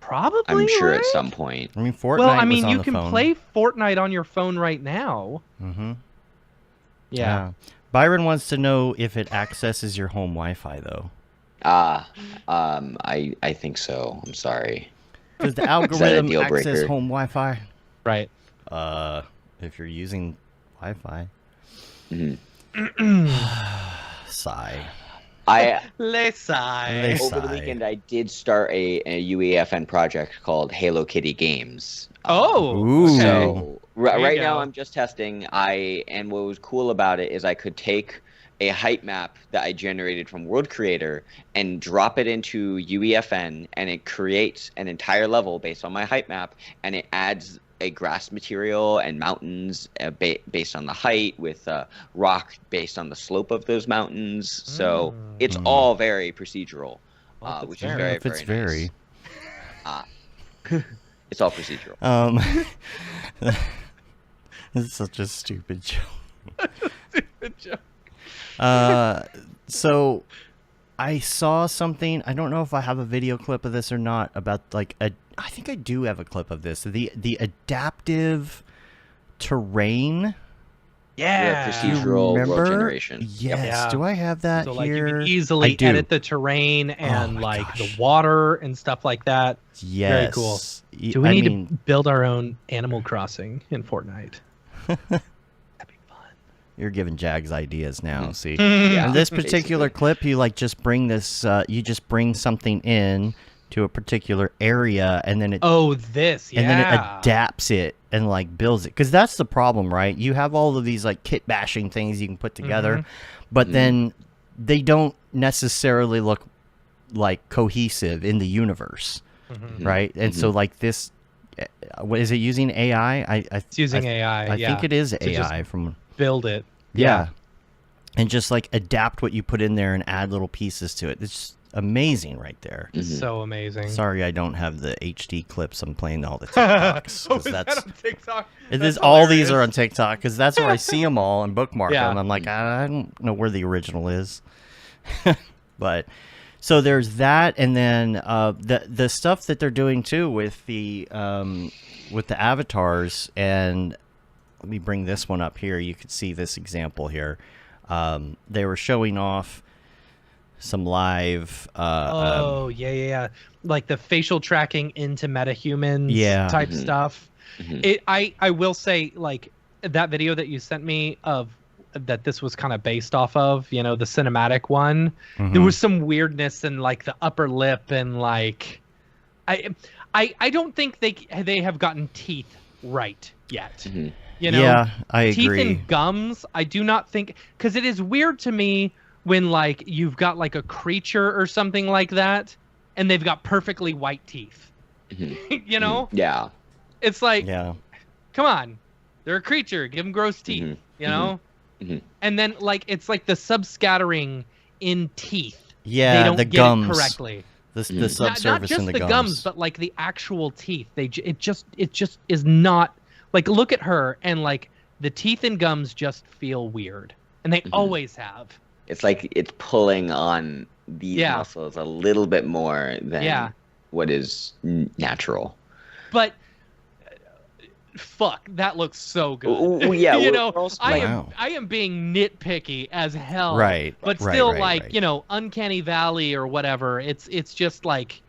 Probably. I'm sure right? at some point. I mean, Fortnite. Well, I mean, was on you the can phone. play Fortnite on your phone right now. Yeah. Byron wants to know if it accesses your home Wi-Fi though. I think so. I'm sorry. Does the algorithm deal access breaker? home Wi-Fi? Right. If you're using Wi-Fi. Sigh. Let's sigh. Over the weekend, I did start a UEFN project called Hello Kitty Games. Ooh. So right go. now I'm just testing. And what was cool about it is I could take a height map that I generated from World Creator and drop it into UEFN, and it creates an entire level based on my height map, and it adds a grass material and mountains based on the height, with rock based on the slope of those mountains. So it's all very procedural, which is very, very nice. It's all procedural. It's such a stupid joke. Stupid joke. So I saw something. I don't know if I have a video clip of this or not. About like I think I do have a clip of this. The adaptive terrain. Yeah. Procedural world generation. Yes. Yeah. Do I have that So like here? you can easily edit the terrain and like the water and stuff like that. Yes. Very cool. Do we need to build our own Animal Crossing in Fortnite? That'd be fun. You're giving Jags ideas now. See, Yeah, in this particular clip, you like just bring this. You just bring something in to a particular area, and then it. And then it adapts it and like builds it, because that's the problem, right? You have all of these like kit bashing things you can put together, but then they don't necessarily look like cohesive in the universe, right? And so like this, what is it using AI? It's using AI. I think it is AI from build it. Yeah. And just like adapt what you put in there and add little pieces to it. It's just amazing right there. So amazing. Sorry, I don't have the HD clips. I'm playing all the TikToks. Is that on TikTok? It is, all these are on TikTok because that's where I see them all and bookmark Yeah. them. I'm like, I don't know where the original is. But so there's that, and then the stuff that they're doing too with the avatars. And let me bring this one up here. You could see this example here. They were showing off some live like the facial tracking into metahumans type stuff. I will say, like, that video that you sent me of that this was kind of based off of, you know, the cinematic one, there was some weirdness in like the upper lip, and like I don't think they have gotten teeth right yet. You know, yeah, I teeth agree. and gums, I do not think, because it is weird to me when like you've got like a creature or something like that and they've got perfectly white teeth. You know? Yeah. It's like, Yeah. come on, they're a creature, give them gross teeth, you know? And then like it's like the subscattering in teeth. Yeah, they don't the get gums it correctly. The subsurface not just in the the gums. gums, but like the actual teeth. It just is not, like, look at her, and like the teeth and gums just feel weird, and they always have. It's like it's pulling on these muscles a little bit more than what is natural. But fuck, that looks so good. Ooh, yeah, you know, Wow. I am being nitpicky as hell. Right. But right, still, right, like, right. you know, Uncanny Valley or whatever. It's just like,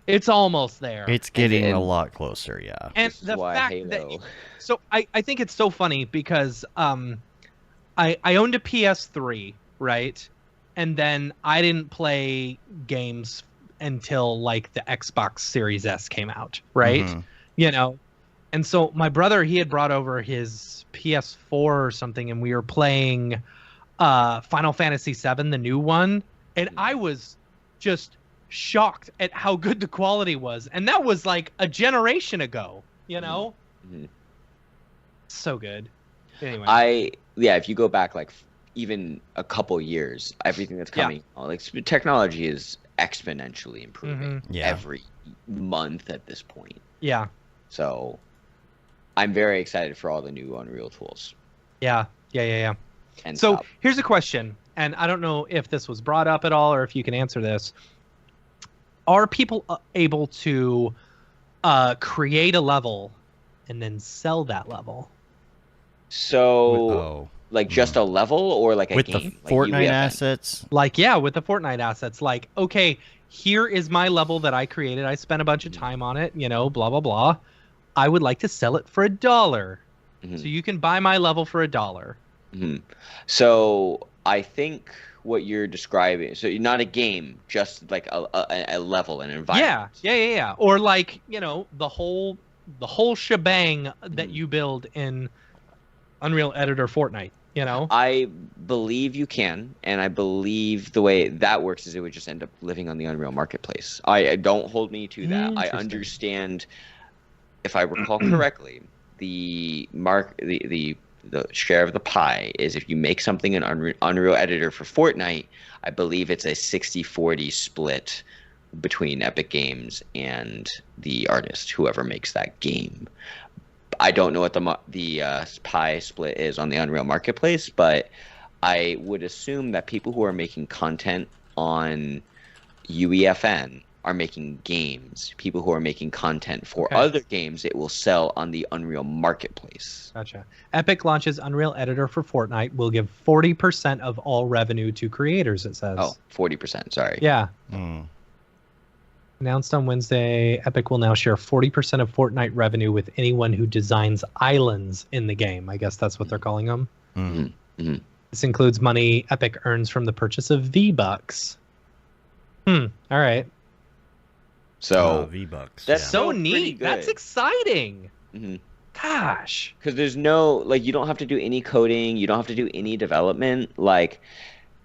it's almost there. It's getting a lot closer, yeah. And the fact that, so I think it's so funny because I owned a PS3, right? And then I didn't play games until like the Xbox Series S came out, right? You know, and so my brother, he had brought over his PS4 or something, and we were playing Final Fantasy VII, the new one, and I was just shocked at how good the quality was, and that was like a generation ago, you know. So good. Anyway, if you go back like even a couple years, everything that's coming, like technology is exponentially improving every month at this point. Yeah. So I'm very excited for all the new Unreal tools. Yeah. And so here's a question, and I don't know if this was brought up at all or if you can answer this. Are people able to create a level and then sell that level? So, like just a level or like a with game? The Fortnite assets? Like, yeah, with the Fortnite assets. Like, okay, here is my level that I created. I spent a bunch of time on it, blah, blah, blah. I would like to sell it for $1. So you can buy my level for $1. So I think what you're describing, so not a game, just like a level, an environment. Yeah. Or like, the whole shebang that you build in Unreal Editor Fortnite, I believe you can, and I believe the way that works is it would just end up living on the Unreal Marketplace. I don't hold me to that. I understand, if I recall correctly, the share of the pie is if you make something in Unreal Editor for Fortnite, I believe it's a 60-40 split between Epic Games and the artist, whoever makes that game. I don't know what the pie split is on the Unreal Marketplace, but I would assume that people who are making content on UEFN are making games. People who are making content for other games, it will sell on the Unreal Marketplace. Gotcha. Epic launches Unreal Editor for Fortnite, will give 40% of all revenue to creators, it says. Oh, 40%, sorry. Yeah. Announced on Wednesday, Epic will now share 40% of Fortnite revenue with anyone who designs islands in the game. I guess that's what they're calling them. This includes money Epic earns from the purchase of V-Bucks. All right. So V-Bucks. That's so neat. That's exciting. Gosh. Because there's no, you don't have to do any coding. You don't have to do any development.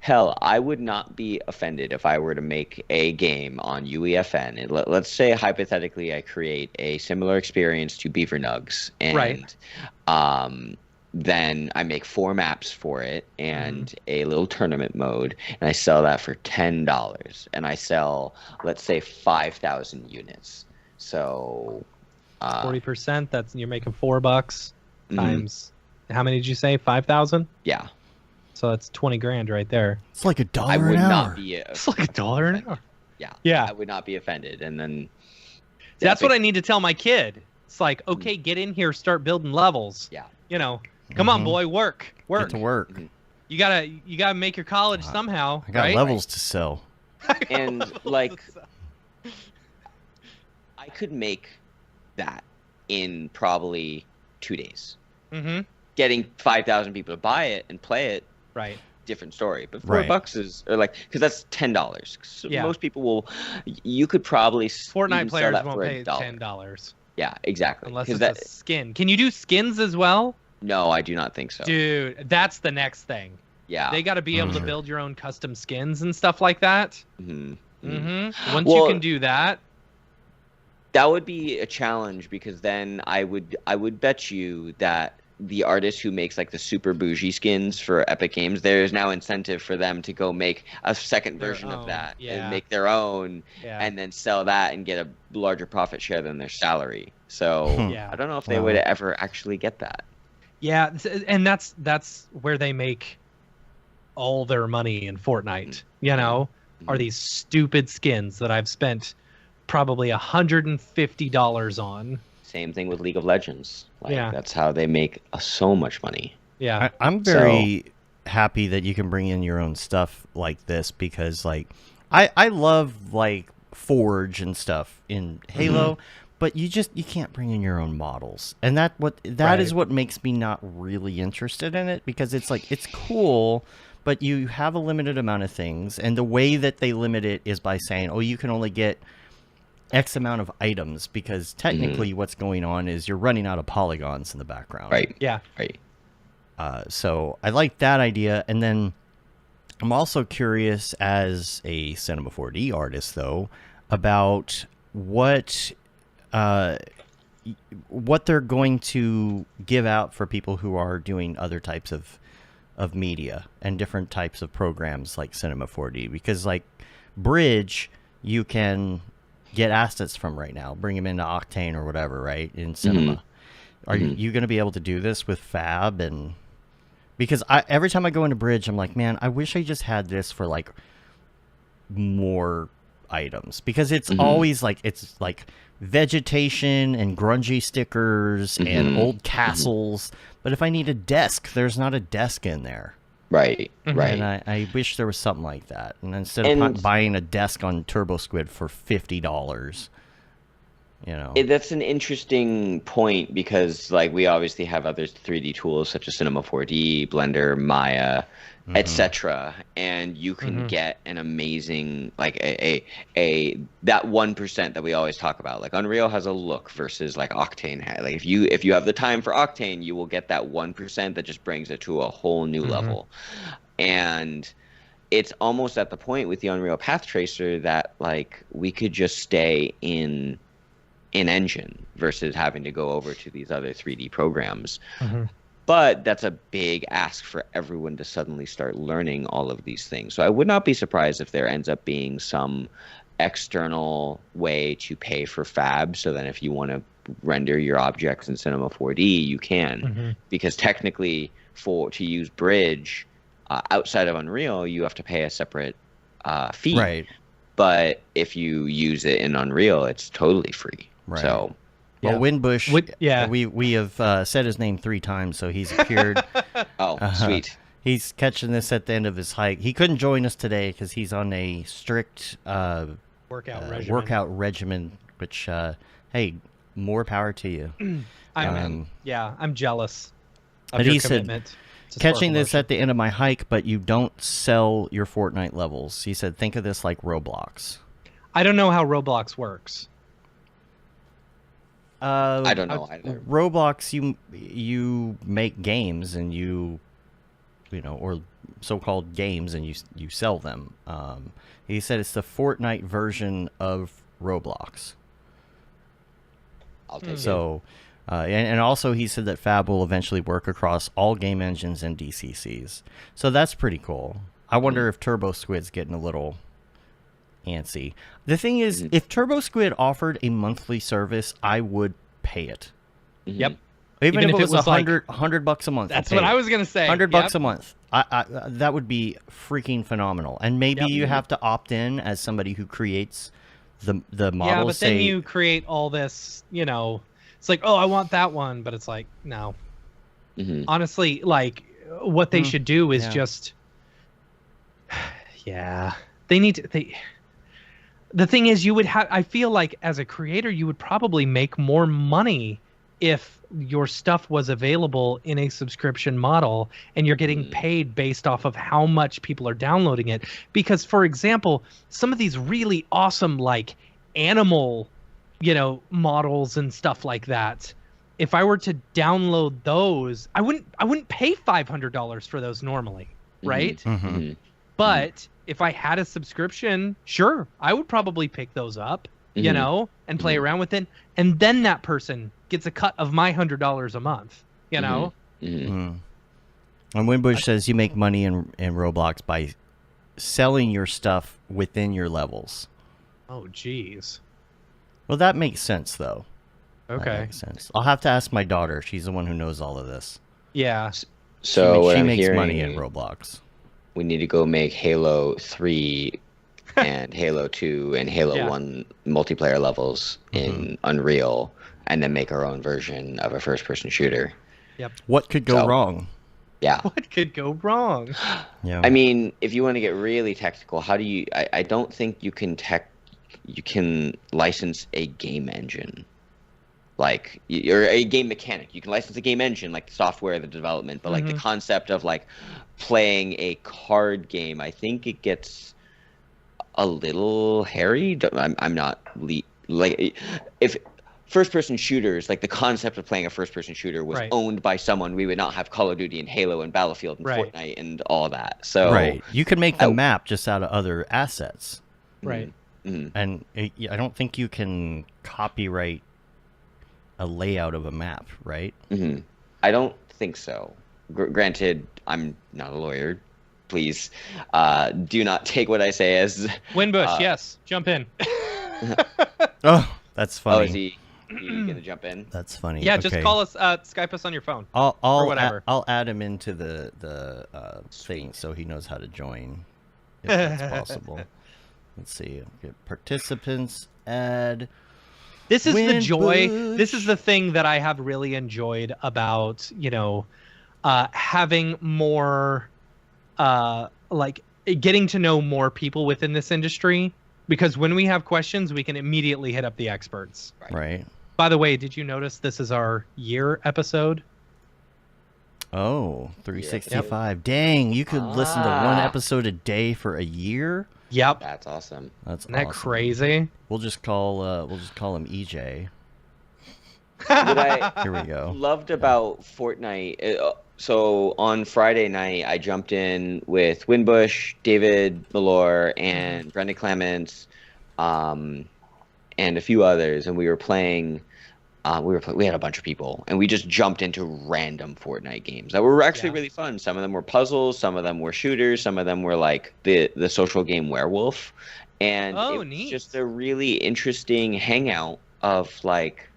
Hell, I would not be offended if I were to make a game on UEFN. Let's say, hypothetically, I create a similar experience to Beaver Nugs. And then I make 4 maps for it and a little tournament mode. And I sell that for $10. And I sell, let's say, 5,000 units. So 40%, you're making $4 times, how many did you say? 5,000? Yeah. So that's 20 grand right there. It's like $1 I would an hour. not be It's like $1 an hour. Yeah. I would not be offended. And then that's what I need to tell my kid. It's like, okay, get in here, start building levels. Yeah. Come on, boy, work. Get to work. You gotta make your college somehow. I got levels to sell. And I could make that in probably 2 days. Getting 5,000 people to buy it and play it. Right. Different story, but $4 is because that's $10. So most people will. You could probably Fortnite players won't pay $10. Yeah, exactly. Unless it's a skin. Can you do skins as well? No, I do not think so. Dude, that's the next thing. Yeah, they got to be able to build your own custom skins and stuff like that. Once you can do that, that would be a challenge because then I would bet you that the artist who makes the super bougie skins for Epic Games, there's now incentive for them to go make a second version of that and make their own and then sell that and get a larger profit share than their salary. So I don't know if they would ever actually get that. Yeah, and that's where they make all their money in Fortnite, are these stupid skins that I've spent probably $150 on. Same thing with League of Legends. That's how they make so much money. Yeah. I'm very happy that you can bring in your own stuff like this because I love Forge and stuff in Halo, but you can't bring in your own models. And that is what makes me not really interested in it because it's it's cool, but you have a limited amount of things, and the way that they limit it is by saying, "Oh, you can only get X amount of items," because technically what's going on is you're running out of polygons in the background. Right. Yeah. Right. So I like that idea. And then I'm also curious as a Cinema 4D artist, though, about what they're going to give out for people who are doing other types of of media and different types of programs like Cinema 4D, because like Bridge, you can get assets from right now, bring them into Octane or whatever, right, in Cinema. Are you going to be able to do this with Fab? And because every time I go into Bridge, I'm like, man, I wish I just had this for like more items, because it's always like, it's like vegetation and grungy stickers and old castles. But if I need a desk, there's not a desk in there. Right. And I wish there was something like that. And instead of buying a desk on Turbo Squid for $50, you know. That's an interesting point, because like we obviously have other 3D tools such as Cinema 4D, Blender, Maya, etc. And you can get an amazing, like a that 1% that we always talk about. Like Unreal has a look versus like Octane had. Like if you have the time for Octane, you will get that 1% that just brings it to a whole new level. And it's almost at the point with the Unreal Path Tracer that like we could just stay in engine versus having to go over to these other 3D programs. But that's a big ask for everyone to suddenly start learning all of these things. So I would not be surprised if there ends up being some external way to pay for Fab, so then if you want to render your objects in Cinema 4D, you can. Because technically, to use Bridge outside of Unreal, you have to pay a separate fee. Right. But if you use it in Unreal, it's totally free. Right. So... Well, Winbush, we have said his name 3 times, so he's appeared. Sweet. He's catching this at the end of his hike. He couldn't join us today because he's on a strict workout regimen, which, hey, more power to you. I'm jealous of but your he commitment. Said, catching this at the end of my hike, but you don't sell your Fortnite levels. He said, think of this like Roblox. I don't know how Roblox works. I don't know either. Roblox, you make games and you know, or so-called games, and you sell them. He said it's the Fortnite version of Roblox. I'll take it. So, and also he said that Fab will eventually work across all game engines and DCCs. So that's pretty cool. I wonder if Turbo Squid's getting a little antsy. The thing is, if Turbo Squid offered a monthly service, I would pay it. Yep. Even if it was $100 a month. That's what I was gonna say. $100 a month. I that would be freaking phenomenal. And maybe you have to opt in as somebody who creates the models. Yeah, but then you create all this. You know, it's like, oh, I want that one, but it's like, no. Honestly, like what they should do is just. They need to. The thing is, you would have. I feel like as a creator, you would probably make more money if your stuff was available in a subscription model and you're getting paid based off of how much people are downloading it. Because, for example, some of these really awesome like animal, models and stuff like that. If I were to download those, I wouldn't pay $500 for those normally, right? But if I had a subscription, sure, I would probably pick those up, and play around with it. And then that person gets a cut of my $100 a month, know? And Winbush says you make money in Roblox by selling your stuff within your levels. Oh, geez. Well, that makes sense, though. Okay. That makes sense. I'll have to ask my daughter. She's the one who knows all of this. Yeah. So she makes money in Roblox. We need to go make Halo 3 and Halo 2 and Halo 1 multiplayer levels in Unreal, and then make our own version of a first-person shooter. Yep. What could go wrong? Yeah. What could go wrong? Yeah. I mean, if you want to get really technical, how do you... I don't think you can license a game engine. Like, or a game mechanic. You can license a game engine, like the software, the development, but like the concept of like playing a card game, I think it gets a little hairy. I'm not like, if first-person shooters, like the concept of playing a first-person shooter was owned by someone, we would not have Call of Duty and Halo and Battlefield and Fortnite and all that. So you could make the map just out of other assets. Right. And I don't think you can copyright a layout of a map, right? I don't think so. Granted, I'm not a lawyer. Please do not take what I say as Winbush. Yes, jump in. Oh, that's funny. Oh, is he gonna jump in? That's funny. Yeah, okay. just call us, Skype us on your phone. Or whatever. I'll add him into the thing so he knows how to join, if that's possible. Let's see. Get participants. Add. This is Winbush. the joy. This is the thing that I have really enjoyed about, having more, like getting to know more people within this industry. Because when we have questions, we can immediately hit up the experts. Right. By the way, did you notice this is our year episode? Oh, 365. Yep. Dang, you could listen to one episode a day for a year? Yep. That's awesome. That's Isn't that crazy? We'll just call him EJ. What Here we go. Loved about Fortnite. So on Friday night, I jumped in with Winbush, David Malore, and Brenda Clements, and a few others, and we were playing. We had a bunch of people, and we just jumped into random Fortnite games that were actually really fun. Some of them were puzzles, some of them were shooters, some of them were like the social game Werewolf, and it was just a really interesting hangout of like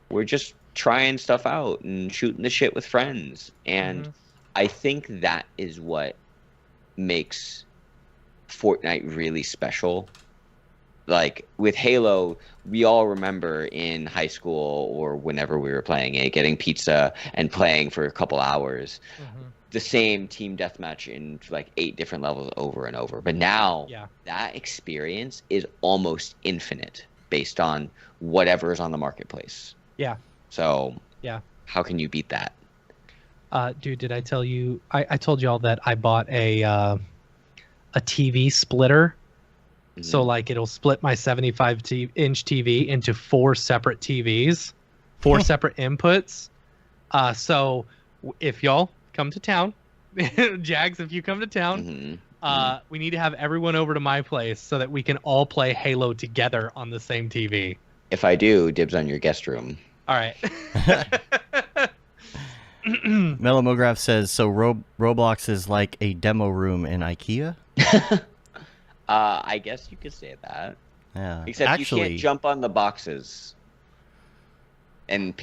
we're just trying stuff out and shooting the shit with friends, and I think that is what makes Fortnite really special. Like with Halo, we all remember in high school or whenever we were playing it, getting pizza and playing for a couple hours. The same team deathmatch in like 8 different levels over and over. But now that experience is almost infinite based on whatever is on the marketplace. Yeah. So how can you beat that? Dude, did I tell you? I told y'all that I bought a TV splitter. So like it'll split my 75-inch TV into 4 separate TVs, 4 separate inputs. So if y'all come to town, Jags, if you come to town, we need to have everyone over to my place so that we can all play Halo together on the same TV. If I do, dibs on your guest room. All right. Mellow Mograph says, so Roblox is like a demo room in IKEA? I guess you could say that. Yeah. Except actually, you can't jump on the boxes and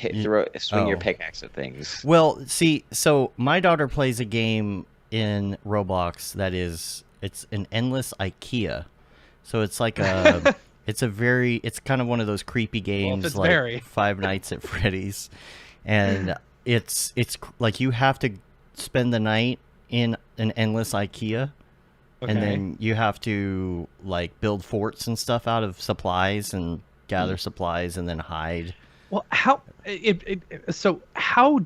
swing your pickaxe at things. Well, see, so my daughter plays a game in Roblox that it's an endless IKEA. So it's like it's kind of one of those creepy games like Five Nights at Freddy's. And it's like you have to spend the night in an endless IKEA. Okay. And then you have to like build forts and stuff out of supplies and gather supplies and then hide. Well, how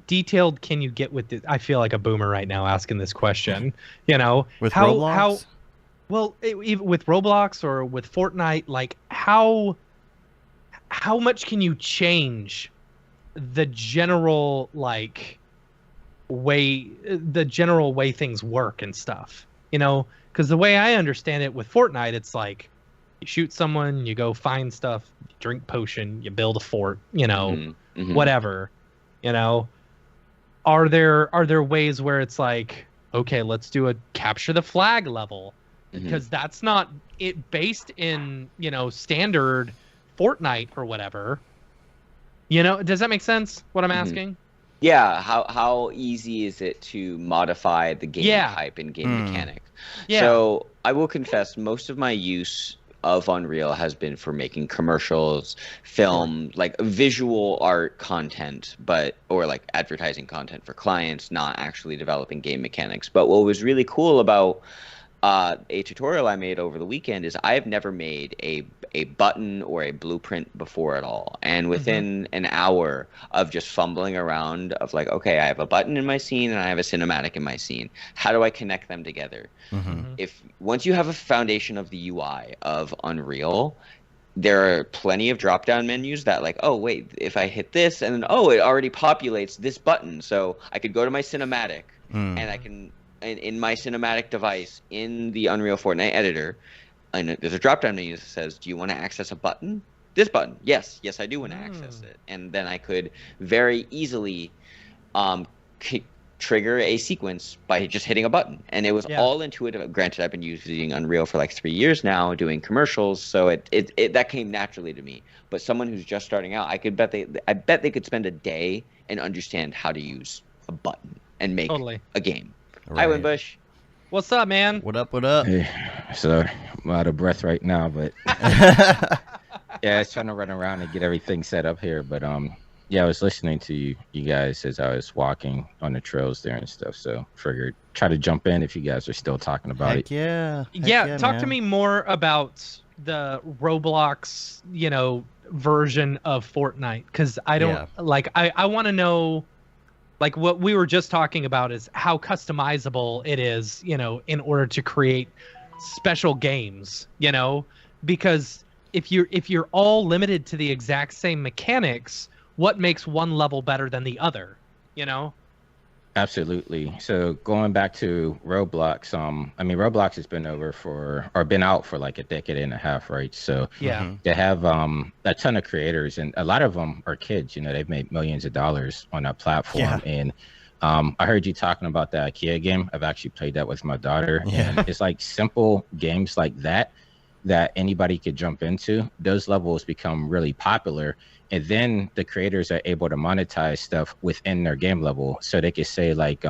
detailed can you get with this? I feel like a boomer right now asking this question. With Roblox? Even with Roblox or with Fortnite, like how much can you change the general way things work and stuff? Because the way I understand it with Fortnite, it's like you shoot someone, you go find stuff, you drink potion, you build a fort, whatever. Are there ways where it's like, okay, let's do a capture the flag level? Because that's not it based in, standard Fortnite or whatever. Does that make sense, what I'm asking? Yeah, how easy is it to modify the game type and game mechanic? Yeah. So I will confess, most of my use of Unreal has been for making commercials, film, like visual art content, or like advertising content for clients, not actually developing game mechanics. But what was really cool about a tutorial I made over the weekend is I have never made a button or a blueprint before at all. And within an hour of just fumbling around of like, okay, I have a button in my scene and I have a cinematic in my scene. How do I connect them together? If once you have a foundation of the UI of Unreal, there are plenty of drop-down menus that like, oh, wait, if I hit this and then, it already populates this button. So I could go to my cinematic and I can, in my cinematic device in the Unreal Fortnite editor, and there's a drop-down menu that says, do you want to access a button? This button. Yes, I do want to access it. And then I could very easily trigger a sequence by just hitting a button, and it was all intuitive. Granted, I've been using Unreal for like 3 years now, doing commercials, so it that came naturally to me. But someone who's just starting out, I bet they could spend a day and understand how to use a button and make a game. Right. Hi, Winbush. What's up, man? What up? What up? Hey, so I'm out of breath right now, but yeah, I was trying to run around and get everything set up here, but yeah, I was listening to you guys as I was walking on the trails there and stuff, so figured try to jump in if you guys are still talking about it. Yeah. Yeah, talk to me more about the Roblox, version of Fortnite, because I don't I want to know, like, what we were just talking about is how customizable it is, in order to create special games, because if you're all limited to the exact same mechanics, what makes one level better than the other, Absolutely. So going back to Roblox, I mean, Roblox has been been out for like a decade and a half, right? So they have a ton of creators, and a lot of them are kids. They've made millions of dollars on that platform. And I heard you talking about the IKEA game. I've actually played that with my daughter, and it's like simple games like that anybody could jump into. Those levels become really popular. And then the creators are able to monetize stuff within their game level. So they could say like,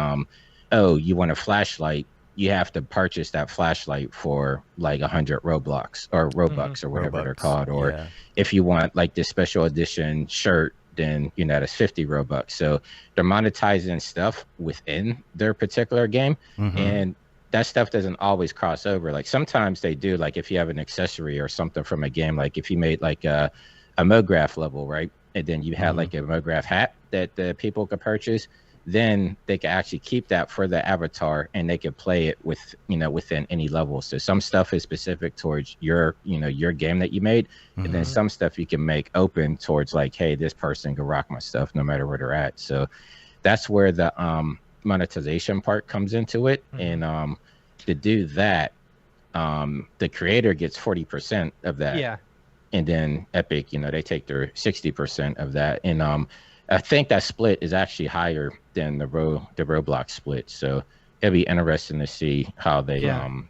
oh, you want a flashlight? You have to purchase that flashlight for like 100 Roblox or Robux or whatever they're called. Or if you want like this special edition shirt, then that's 50 Robux. So they're monetizing stuff within their particular game. And that stuff doesn't always cross over. Like sometimes they do, like if you have an accessory or something from a game, like if you made like a Mograph level, right? And then you had like a Mograph hat that the people could purchase, then they can actually keep that for the avatar and they can play it with, within any level. So some stuff is specific towards your game that you made. And then some stuff you can make open towards like, hey, this person can rock my stuff no matter where they're at. So that's where the monetization part comes into it. And to do that, the creator gets 40% of that. Yeah. And then Epic, they take their 60% of that. And I think that split is actually higher than the Roblox split. So it'll be interesting to see how they, how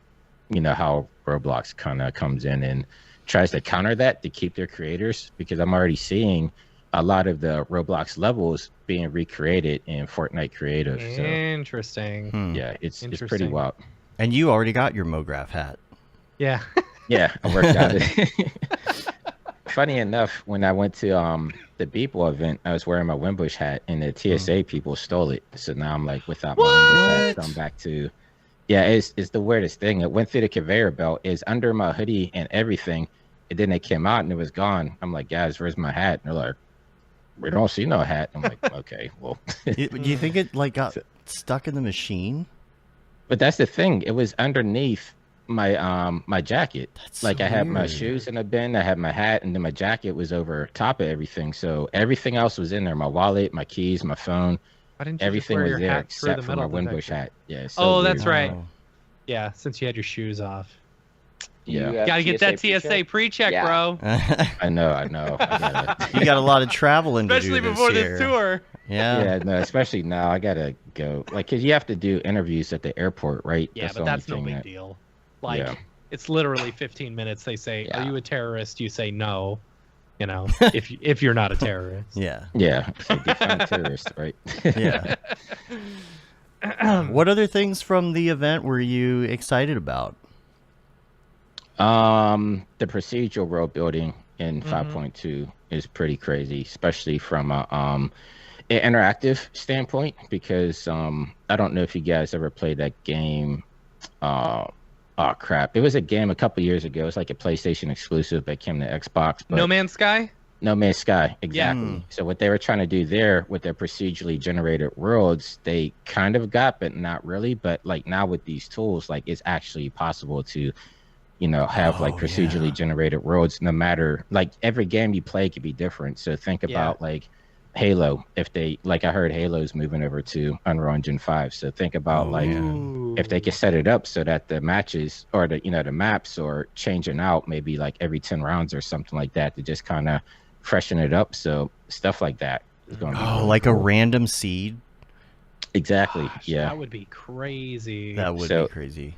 Roblox kind of comes in and tries to counter that to keep their creators, because I'm already seeing a lot of the Roblox levels being recreated in Fortnite Creative. So, interesting. Yeah, it's pretty wild. And you already got your Mograph hat. Yeah. Yeah, I worked out it. Funny enough, when I went to the Beeple event, I was wearing my Winbush hat, and the TSA people stole it. So now I'm like without my Winbush hat. So I'm back to, it's the weirdest thing. It went through the conveyor belt, is under my hoodie and everything, and then it came out and it was gone. I'm like, guys, where's my hat? And they're like, we don't see no hat. I'm like, okay, well. Do you think it like got stuck in the machine? But that's the thing. It was underneath my jacket. That's like so I had weird. My shoes in a bin, I had my hat, and then my jacket was over top of everything. So everything else was in there. My wallet, my keys, my phone, everything was there except for my Winbush hat. Yeah. So that's right. Yeah, since you had your shoes off. Yeah. Gotta get that TSA pre-check, bro. I know. You got a lot of traveling to do especially before this tour. Yeah. No, especially now. I gotta go, like, cause you have to do interviews at the airport, right? Yeah, but that's no big deal. Like, it's literally 15 minutes. They say, "Are you a terrorist?" You say no. If you're not a terrorist. Yeah. So define terrorist, right? Yeah. What other things from the event were you excited about? The procedural world building in 5.2 is pretty crazy, especially from an interactive standpoint, because I don't know if you guys ever played that game. Oh crap! It was a game a couple years ago. It's like a PlayStation exclusive that came to Xbox. But No Man's Sky. No Man's Sky, exactly. Yeah. So what they were trying to do there with their procedurally generated worlds, they kind of got, but not really. But like now with these tools, like it's actually possible to, have like procedurally generated worlds. No matter, like, every game you play could be different. So think about like Halo. If they, like, I heard Halo's moving over to Unreal Engine 5. So think about if they could set it up so that the matches or the the maps are changing out maybe like every 10 rounds or something like that to just kind of freshen it up. So stuff like that is going to be like a random seed. Exactly. Gosh, yeah. That would be crazy. That would be crazy.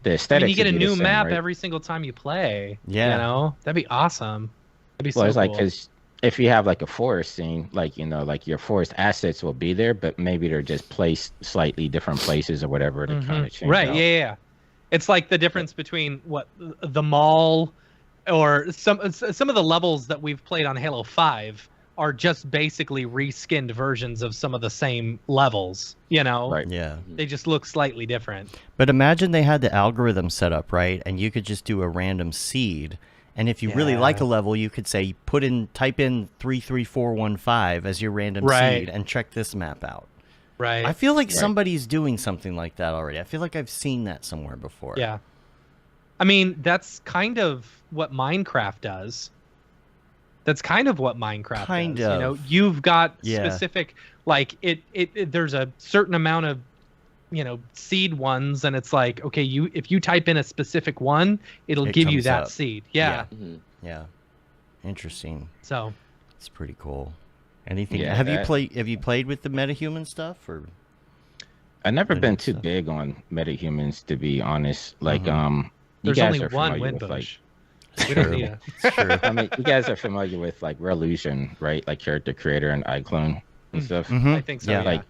The aesthetic. You get a new map every single time you play. Yeah. You know, that'd be awesome. That'd be well, so it's like cool. because if you have like a forest scene, like like your forest assets will be there, but maybe they're just placed slightly different places or whatever to kind of change. Right. out. Yeah. It's like the difference between what the mall or some of the levels that we've played on Halo 5 are just basically reskinned versions of some of the same levels, you know? Right. Yeah. They just look slightly different. But imagine they had the algorithm set up, right? And you could just do a random seed. And if you really like a level, you could say, type in 33415 as your random seed and check this map out. Right. I feel like somebody's doing something like that already. I feel like I've seen that somewhere before. Yeah. I mean, that's kind of what Minecraft does. That's kind of what Minecraft does. You know, you've got specific, like there's a certain amount of, you know, seed ones, and it's like, okay, if you type in a specific one, it'll give you that seed. Yeah. Yeah. Interesting. So it's pretty cool. Anything? Yeah, Have you played with the metahuman stuff, or? I've never been too big on metahumans, to be honest. Like, you there's guys only are one familiar with, Winbush. We don't need it's true. I mean, you guys are familiar with like Revolution, right? Like Character Creator and iClone and stuff. I think so. Yeah. Like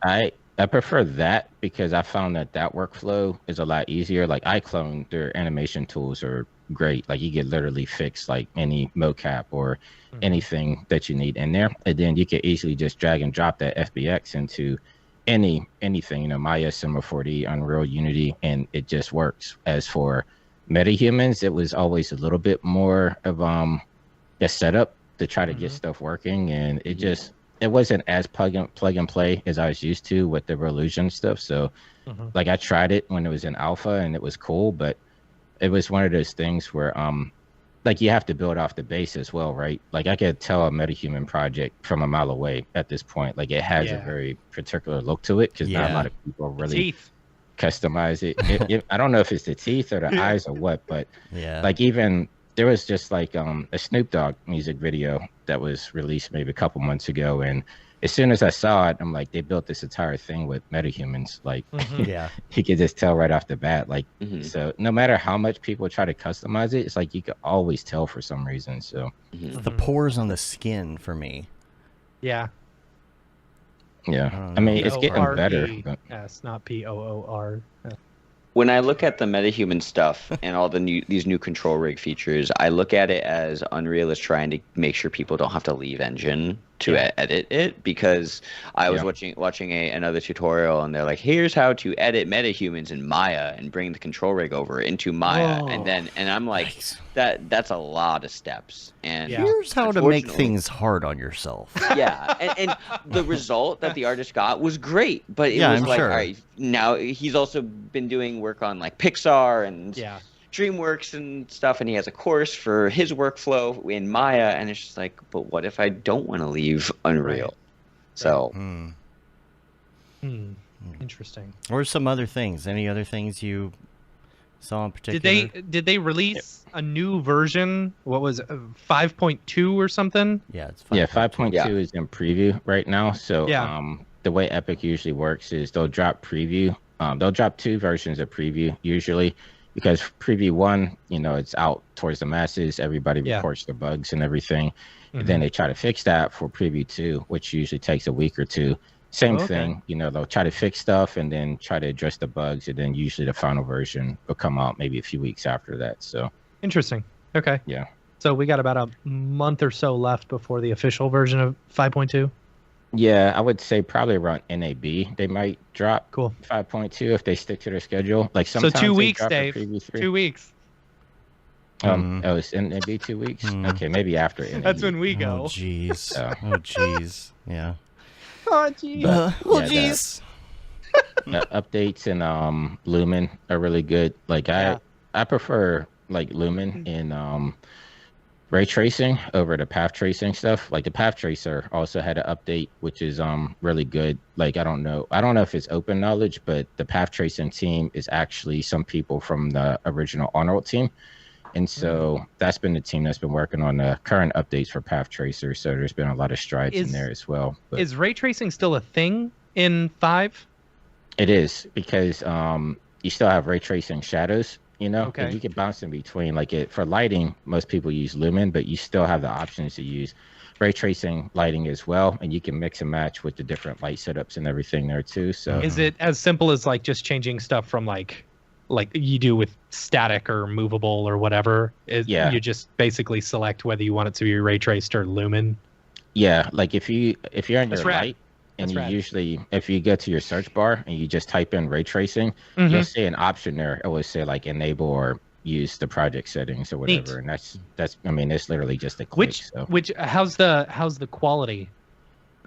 I prefer that because I found that workflow is a lot easier. Like iClone, their animation tools are great. Like you could literally fix like any mocap or anything that you need in there, and then you can easily just drag and drop that FBX into anything, you know, Maya, Cinema 4D, Unreal, Unity, and it just works. As for metahumans, it was always a little bit more of the setup to try to get stuff working, and it wasn't as plug and play as I was used to with the Revolution stuff. So like I tried it when it was in alpha and it was cool, but it was one of those things where like you have to build off the base as well, right? Like I could tell a metahuman project from a mile away at this point. Like it has a very particular look to it because not a lot of people really customize it. I don't know if it's the teeth or the eyes or what, but like even there was just like a Snoop Dogg music video that was released maybe a couple months ago, and as soon as I saw it, I'm like, they built this entire thing with metahumans. Like, you could just tell right off the bat. Like, so no matter how much people try to customize it, it's like you could always tell for some reason. So the pores on the skin for me. Yeah. Yeah. I mean, it's getting better. Yes, not POOR. When I look at the metahuman stuff and all these new control rig features, I look at it as Unreal is trying to make sure people don't have to leave engine to edit it, because I was watching another tutorial and they're like, here's how to edit metahumans in Maya and bring the control rig over into Maya. And I'm like, that's a lot of steps. And here's how to make things hard on yourself. Yeah. And the result that the artist got was great, but it was all right, now he's also been doing work on like Pixar and DreamWorks and stuff, and he has a course for his workflow in Maya, and it's just like, but what if I don't want to leave Unreal? So interesting. Or some other things. Any other things you saw in particular? Did they release a new version? What was it, 5.2 or something? Yeah, it's 5.2. 5.2 is in preview right now. So the way Epic usually works is they'll drop preview. They'll drop 2 versions of preview usually, because preview 1, you know, it's out towards the masses. Everybody reports their bugs and everything. And then they try to fix that for preview 2, which usually takes a week or 2. Same thing, you know, they'll try to fix stuff and then try to address the bugs, and then usually the final version will come out maybe a few weeks after that. So interesting. Okay. Yeah. So we got about a month or so left before the official version of 5.2. Yeah, I would say probably around NAB they might drop 5.2 if they stick to their schedule. Like sometimes 2 weeks, Dave. 2 weeks. Oh, it's NAB 2 weeks. Okay, maybe after NAB. That's when we go. Oh jeez. Oh jeez. Yeah. Oh jeez. Jeez. Updates in Lumen are really good. Like I prefer like Lumen in ray tracing over the path tracing stuff. Like the path tracer also had an update, which is really good. Like I don't know if it's open knowledge, but the path tracing team is actually some people from the original on-road team, and so that's been the team that's been working on the current updates for path tracer. So there's been a lot of strides in there as well. But is ray tracing still a thing in 5? It is because you still have ray tracing shadows, you know, Okay. and you can bounce in between. Like for lighting, most people use lumen, but you still have the options to use ray tracing lighting as well, and you can mix and match with the different light setups and everything there too. So is it as simple as like just changing stuff from like you do with static or movable or whatever? Yeah. You just basically select whether you want it to be ray traced or lumen. Yeah, like if you're on your rad. light and That's you rad. usually if you go to your search bar and you just type in ray tracing, you'll see an option there. It will say like enable or use the project settings or whatever. Neat. And that's I mean it's literally just a click. Which how's the quality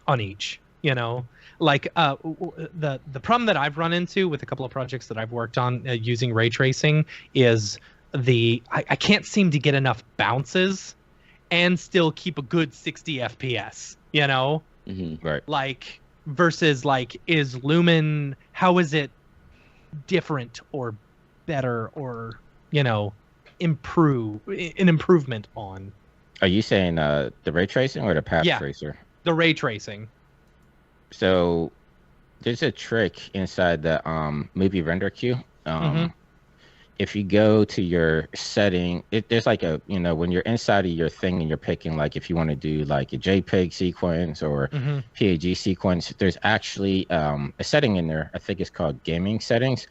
on each? You know, like the problem that I've run into with a couple of projects that I've worked on using ray tracing is I can't seem to get enough bounces and still keep a good 60 FPS, you know? Right. Like versus like is lumen, how is it different or better or, you know, an improvement on? Are you saying the ray tracing or the path tracer? The ray tracing. So there's a trick inside the movie render queue. If you go to your setting, there's like a, you know, when you're inside of your thing and you're picking, like if you want to do like a JPEG sequence or PAG sequence, there's actually a setting in there. I think it's called gaming settings.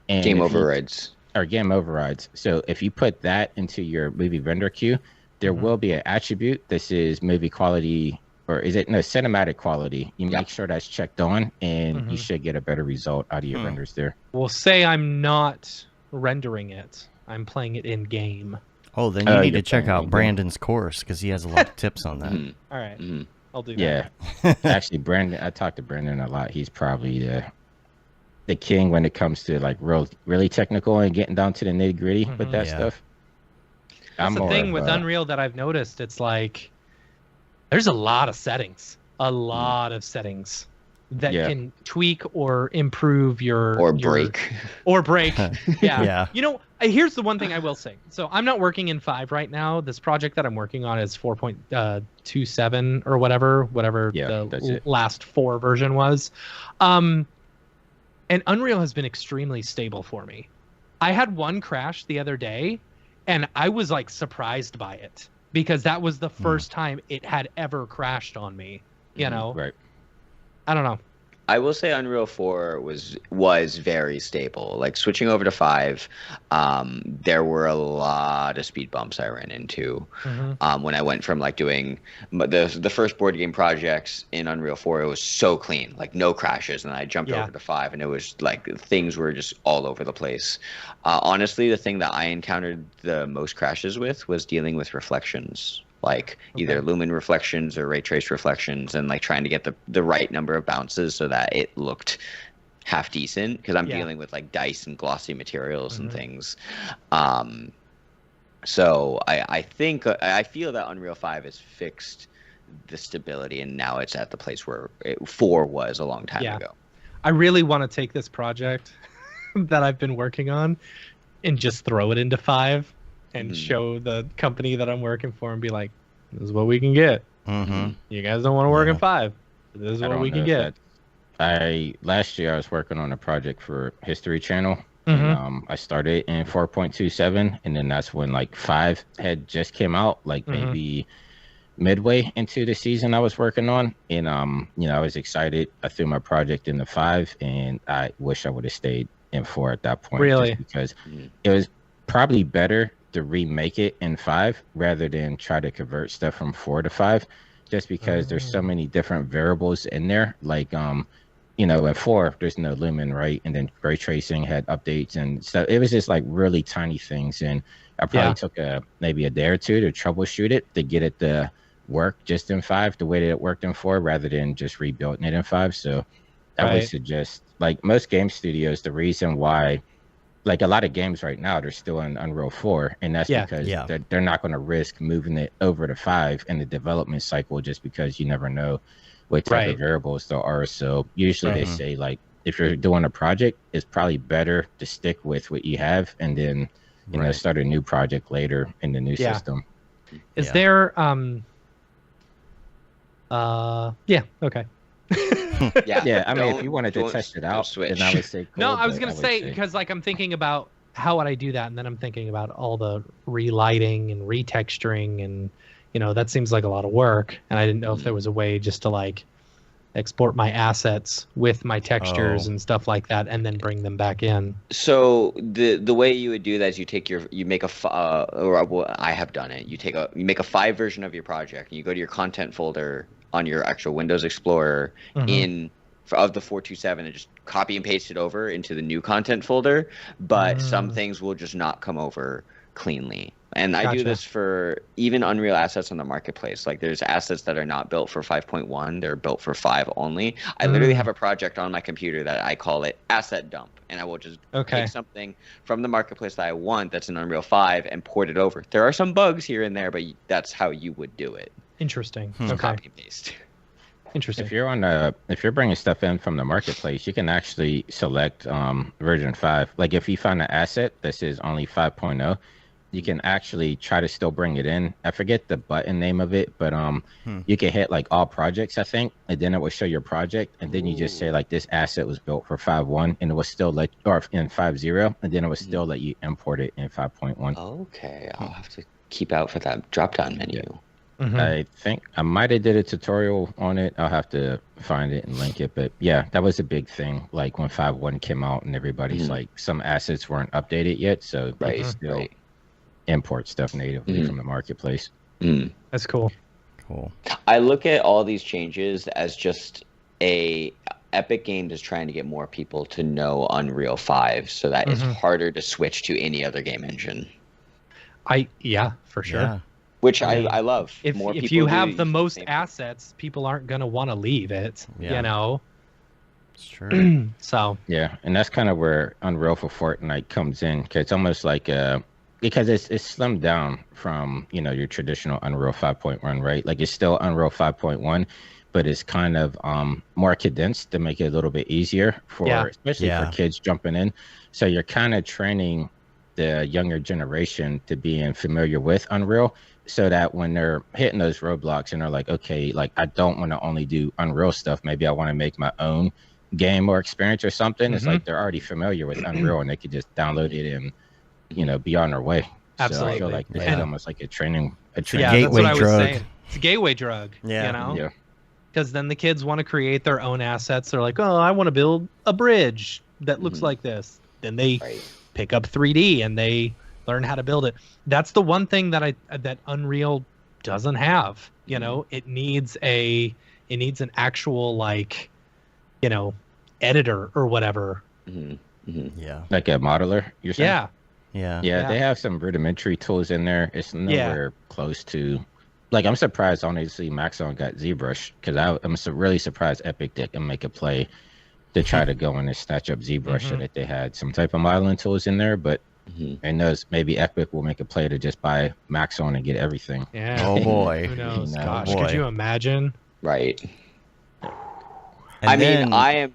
And game overrides. Or game overrides. So if you put that into your movie render queue, there will be an attribute. This is movie quality, or is it no cinematic quality? You make sure that's checked on, and you should get a better result out of your renders there. Well, say I'm not rendering it, I'm playing it in game. Oh, then you need to check out Brandon's course because he has a lot of tips on that. All right, I'll do that. Yeah, actually, Brandon, I talked to Brandon a lot. He's probably the king when it comes to like really technical and getting down to the nitty gritty with that stuff. That's the thing with Unreal that I've noticed. It's like there's a lot of settings, that can tweak or improve your break. Yeah. You know, here's the one thing I will say. So I'm not working in 5 right now. This project that I'm working on is 4.27 or whatever the last 4 version was. And Unreal has been extremely stable for me. I had one crash the other day and I was like surprised by it because that was the first time it had ever crashed on me, you know? Right. I don't know. I will say Unreal 4 was very stable. Like switching over to 5, there were a lot of speed bumps I ran into when I went from like doing the first board game projects in Unreal 4. It was so clean, like no crashes, and I jumped over to 5, and it was like things were just all over the place. Honestly, the thing that I encountered the most crashes with was dealing with reflections. Like either lumen reflections or ray trace reflections, and like trying to get the right number of bounces so that it looked half decent, because I'm dealing with like dice and glossy materials and things. So I think I feel that Unreal 5 has fixed the stability, and now it's at the place where 4 was a long time ago. I really want to take this project that I've been working on and just throw it into 5 and show the company that I'm working for and be like, this is what we can get. You guys don't want to work in 5. This is what we can get. Last year I was working on a project for History Channel. And, I started in 4.27, and then that's when like 5 had just came out, like maybe midway into the season I was working on. And you know, I was excited. I threw my project into 5, and I wish I would have stayed in 4 at that point. Really? Just because it was probably better to remake it in 5 rather than try to convert stuff from 4 to 5, just because there's so many different variables in there. Like you know, in 4 there's no lumen, right? And then ray tracing had updates and stuff. It was just like really tiny things, and I probably took maybe a day or two to troubleshoot it to get it to work just in 5 the way that it worked in 4, rather than just rebuilding it in 5. So I would suggest, like most game studios, the reason why like a lot of games right now, they're still in Unreal 4, and that's because they're not going to risk moving it over to 5 in the development cycle, just because you never know what type of variables there are. So usually they say, like, if you're doing a project, it's probably better to stick with what you have and then you know, start a new project later in the new system. Is there okay. Yeah. I mean, if you wanted to test it out, then I would say cool, no, I was gonna say because like I'm thinking about how would I do that, and then I'm thinking about all the relighting and retexturing, and that seems like a lot of work, and I didn't know if there was a way just to like export my assets with my textures and stuff like that, and then bring them back in. So the way you would do that is you make I have done it. You make a 5 version of your project, and you go to your content folder on your actual Windows Explorer of the 427 and just copy and paste it over into the new content folder. But some things will just not come over cleanly. And I do this for even Unreal assets on the marketplace. Like there's assets that are not built for 5.1, they're built for 5 only. I literally have a project on my computer that I call it asset dump, and I will just take something from the marketplace that I want that's in Unreal 5 and port it over. There are some bugs here and there, but that's how you would do it. Interesting. Copy and paste. Interesting. If you're bringing stuff in from the marketplace, you can actually select version 5. Like if you find an asset that says only 5.0, you can actually try to still bring it in. I forget the button name of it, but you can hit like all projects, I think, and then it will show your project, and then you just say like this asset was built for 5.1, and it will still let, or in 5.0, and then it will still let you import it in 5.1. Okay, I'll have to keep out for that drop-down menu. I think I might have did a tutorial on it. I'll have to find it and link it, but yeah, that was a big thing. Like when 5.1 came out, and everybody's like, some assets weren't updated yet, so they still import stuff natively from the marketplace. That's cool. I look at all these changes as just Epic Games is trying to get more people to know Unreal 5 so that it's harder to switch to any other game engine. For sure. Yeah. Which I love. If you have the most assets, people aren't going to want to leave it, It's true. So. Yeah, and that's kind of where Unreal for Fortnite comes in, because it's almost like because it's slimmed down from your traditional Unreal 5.1, right? Like it's still Unreal 5.1, but it's kind of more condensed to make it a little bit easier especially for kids jumping in. So you're kind of training the younger generation to being familiar with Unreal, so that when they're hitting those roadblocks and they're like, okay, like I don't want to only do Unreal stuff, maybe I want to make my own game or experience or something. It's like they're already familiar with Unreal and they could just download it and be on their way. Absolutely. So I feel like this is almost like a training gateway drug. It's a gateway drug. Because then the kids want to create their own assets. They're like, oh, I want to build a bridge that looks like this. Then they pick up 3D and they learn how to build it. That's the one thing that Unreal doesn't have. It needs an actual like editor or whatever. Yeah. Like a modeler, you're saying? Yeah, they have some rudimentary tools in there. It's nowhere close to, like, I'm surprised honestly Maxon got ZBrush, because I'm really surprised Epic didn't make a play to try to go in and snatch up ZBrush, so that they had some type of modeling tools in there. But and knows, maybe Epic will make a play to just buy Maxon and get everything. Yeah. Oh boy. Who knows? Gosh, could you imagine? Right. And I am.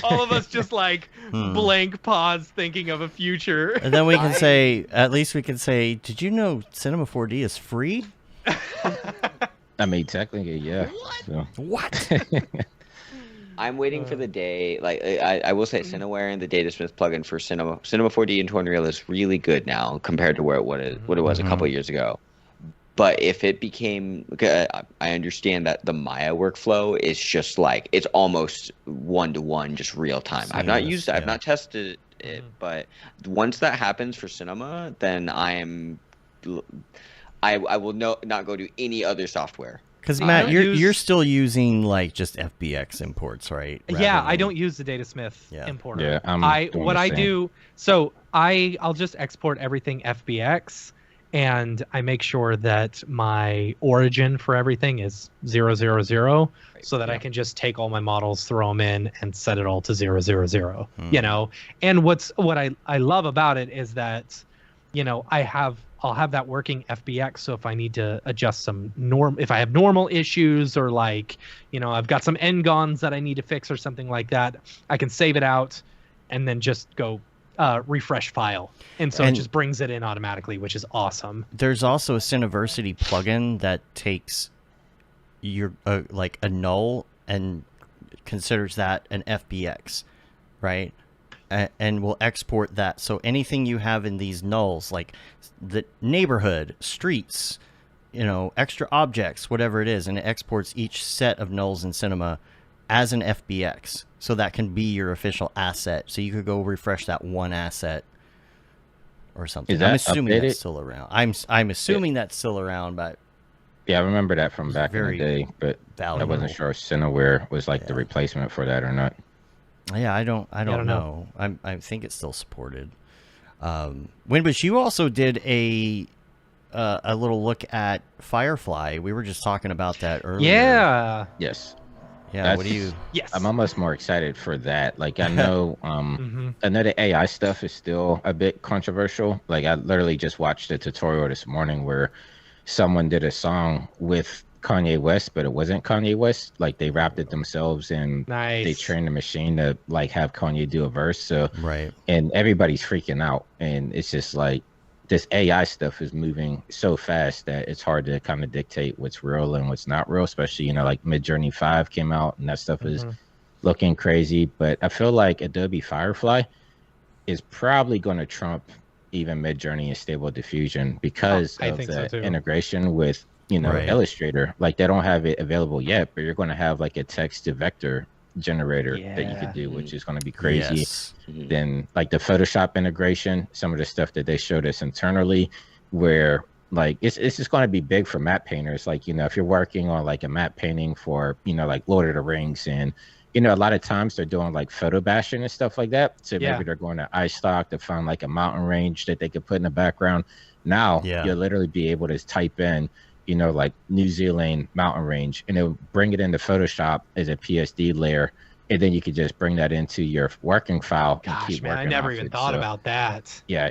All of us just like blank pause, thinking of a future. And then we can say, at least we can say, did you know Cinema 4D is free? I mean, technically, yeah. What? I'm waiting for the day. Like I will say, Cineware and the Datasmith plugin for Cinema 4D into Unreal is really good now compared to what it was a couple years ago. But if it became, I understand that the Maya workflow is just like, it's almost one-to-one, just real time. I've not used it, I've not tested it, but once that happens for Cinema, then I will not go to any other software. Because Matt, you're still using like just FBX imports, right? I don't use the Datasmith importer. Yeah, I'll just export everything FBX. And I make sure that my origin for everything is 000, so that I can just take all my models, throw them in, and set it all to 000. And what I love about it is that, I'll have that working FBX. So if I need to adjust if I have normal issues, or like, I've got some n-gons that I need to fix or something like that, I can save it out and then just go refresh file, and it just brings it in automatically, which is awesome. There's also a Cineversity plugin that takes your like a null and considers that an FBX, right? And will export that. So anything you have in these nulls, like the neighborhood, streets, extra objects, whatever it is, and it exports each set of nulls in Cinema as an FBX. So that can be your official asset. So you could go refresh that one asset or something. I'm assuming that's still around. I'm assuming that's still around, but yeah, I remember that from back in the day, but valuable. I wasn't sure if Cineware was like the replacement for that or not. Yeah, I don't know. I think it's still supported. Winbush, you also did a little look at Firefly. We were just talking about that earlier. Yeah. Yes. Yeah. What do you? Yes. I'm almost more excited for that. Like I know, I know the AI stuff is still a bit controversial. Like I literally just watched a tutorial this morning where someone did a song with Kanye West, but it wasn't Kanye West. Like they rapped it themselves and they trained the machine to like have Kanye do a verse. So right. And everybody's freaking out, and it's just like this AI stuff is moving so fast that it's hard to kind of dictate what's real and what's not real. Especially like Midjourney 5 came out and that stuff is looking crazy. But I feel like Adobe Firefly is probably going to trump even Midjourney and Stable Diffusion because of the integration with Illustrator. Like they don't have it available yet, but you're going to have like a text to vector generator that you could do, which is going to be crazy. Yes. Then like the Photoshop integration, some of the stuff that they showed us internally, where like it's just going to be big for map painters. Like if you're working on like a map painting for like Lord of the Rings, and a lot of times they're doing like photo bashing and stuff like that. So maybe they're going to iStock to find like a mountain range that they could put in the background. Now you'll literally be able to type in like New Zealand mountain range, and it'll bring it into Photoshop as a PSD layer, and then you could just bring that into your working file. Gosh, and keep man, I never even thought about that. Yeah,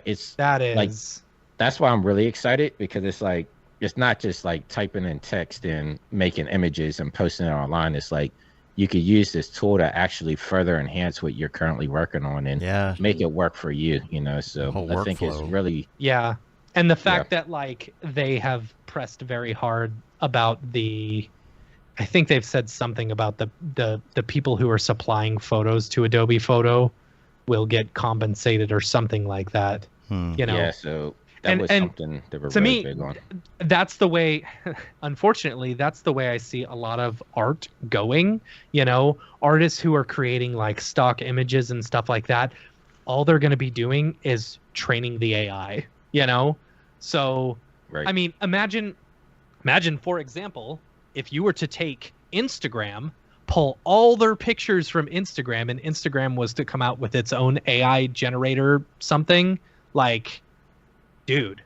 that's why I'm really excited, because it's like it's not just like typing in text and making images and posting it online. It's like you could use this tool to actually further enhance what you're currently working on and make it work for you. So I think it's really and the fact that like they have pressed very hard about I think they've said something about the people who are supplying photos to Adobe Photo will get compensated or something like that. Yeah, so that was something they were really big on. That's the way, unfortunately, that's the way I see a lot of art going. Artists who are creating like stock images and stuff like that, all they're going to be doing is training the AI. So I mean, imagine for example, if you were to take Instagram, pull all their pictures from Instagram, and Instagram was to come out with its own AI generator something, like, dude.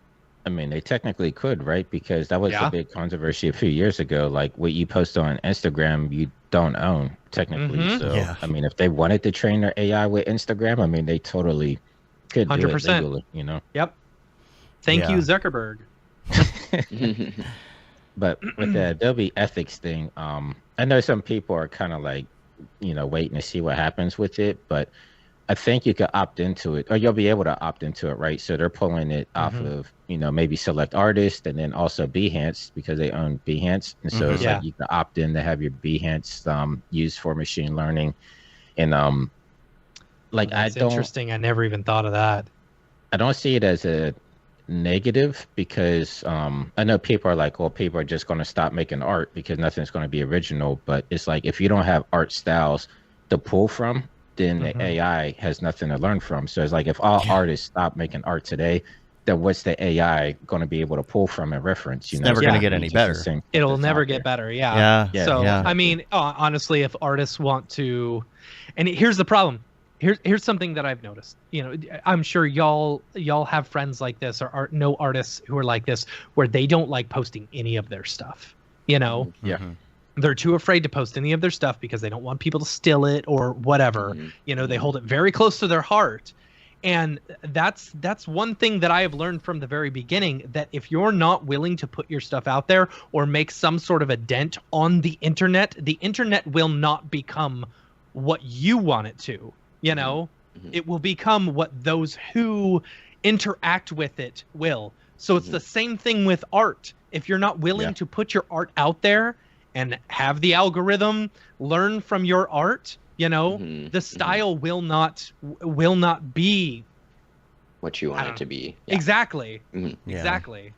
I mean, they technically could, right? Because that was a big controversy a few years ago. Like what you post on Instagram, you don't own technically. So I mean, if they wanted to train their AI with Instagram, I mean, they totally could 100%. Do it legally, Yep. Thank you, Zuckerberg. But with the Adobe ethics thing, I know some people are kind of like, waiting to see what happens with it, but I think you could opt into it, or you'll be able to opt into it, right? So they're pulling it off of, maybe select artists, and then also Behance, because they own Behance. And so it's like you can opt in to have your Behance used for machine learning. And like, that's interesting. I never even thought of that. I don't see it as a negative, because I know people are like, well, people are just going to stop making art because nothing's going to be original. But it's like, if you don't have art styles to pull from, then the AI has nothing to learn from. So it's like, if all artists stop making art today, then what's the AI going to be able to pull from and reference? It's never going to get any better. It'll never get better. I mean, honestly, if artists want to, and here's the problem. Here's something that I've noticed. I'm sure y'all have friends like this, or know artists who are like this, where they don't like posting any of their stuff. They're too afraid to post any of their stuff because they don't want people to steal it or whatever. They hold it very close to their heart. And that's one thing that I have learned from the very beginning, that if you're not willing to put your stuff out there or make some sort of a dent on the internet will not become what you want it to. It will become what those who interact with it will. So it's the same thing with art. If you're not willing to put your art out there and have the algorithm learn from your art, the style will not be what you want it to be. Yeah. Exactly. Yeah. Exactly.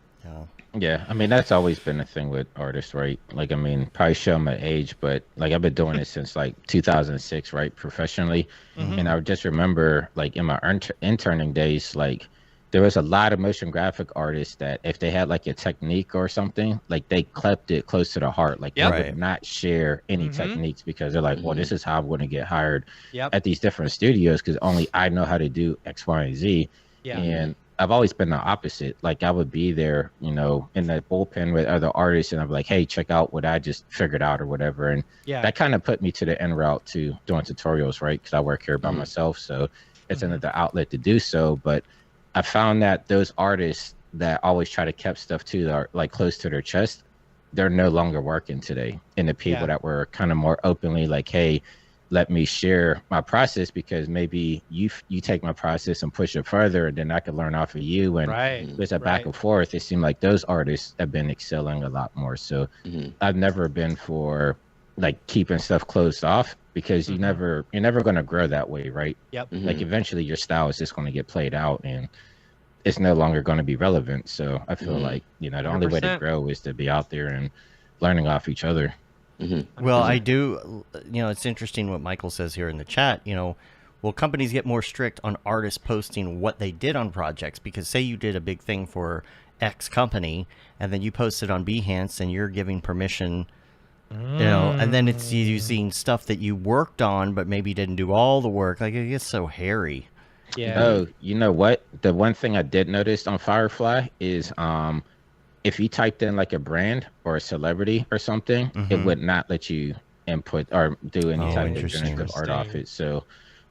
Yeah, I mean, that's always been a thing with artists, right? Like, I mean, probably show my age, but like I've been doing this since like 2006, right, professionally. And I just remember like in my interning days, like there was a lot of motion graphic artists that if they had like a technique or something, like they kept it close to the heart. Like they would not share any techniques because they're like, well, this is how I'm going to get hired at these different studios because only I know how to do X, Y, and Z. Yeah. And I've always been the opposite. Like I would be there, in the bullpen with other artists and I'm like, hey, check out what I just figured out or whatever. And that kind of put me to the end route to doing tutorials, right? Because I work here by myself. So it's another outlet to do so. But I found that those artists that always try to keep stuff like close to their chest, they're no longer working today. And the people that were kind of more openly like, hey, let me share my process because maybe you take my process and push it further and then I can learn off of you. And there's a back and forth. It seemed like those artists have been excelling a lot more. So I've never been for like keeping stuff closed off because you're never going to grow that way. Right. Yep. Like eventually your style is just going to get played out and it's no longer going to be relevant. So I feel like, the only way to grow is to be out there and learning off each other. Well, I do, it's interesting what Michael says here in the chat, will companies get more strict on artists posting what they did on projects? Because say you did a big thing for X company and then you post it on Behance and you're giving permission, and then it's using stuff that you worked on but maybe didn't do all the work. Like it gets so hairy. Yeah. Oh, you know what? The one thing I did notice on Firefly is if you typed in like a brand or a celebrity or something, it would not let you input or do any type of generative art off it. So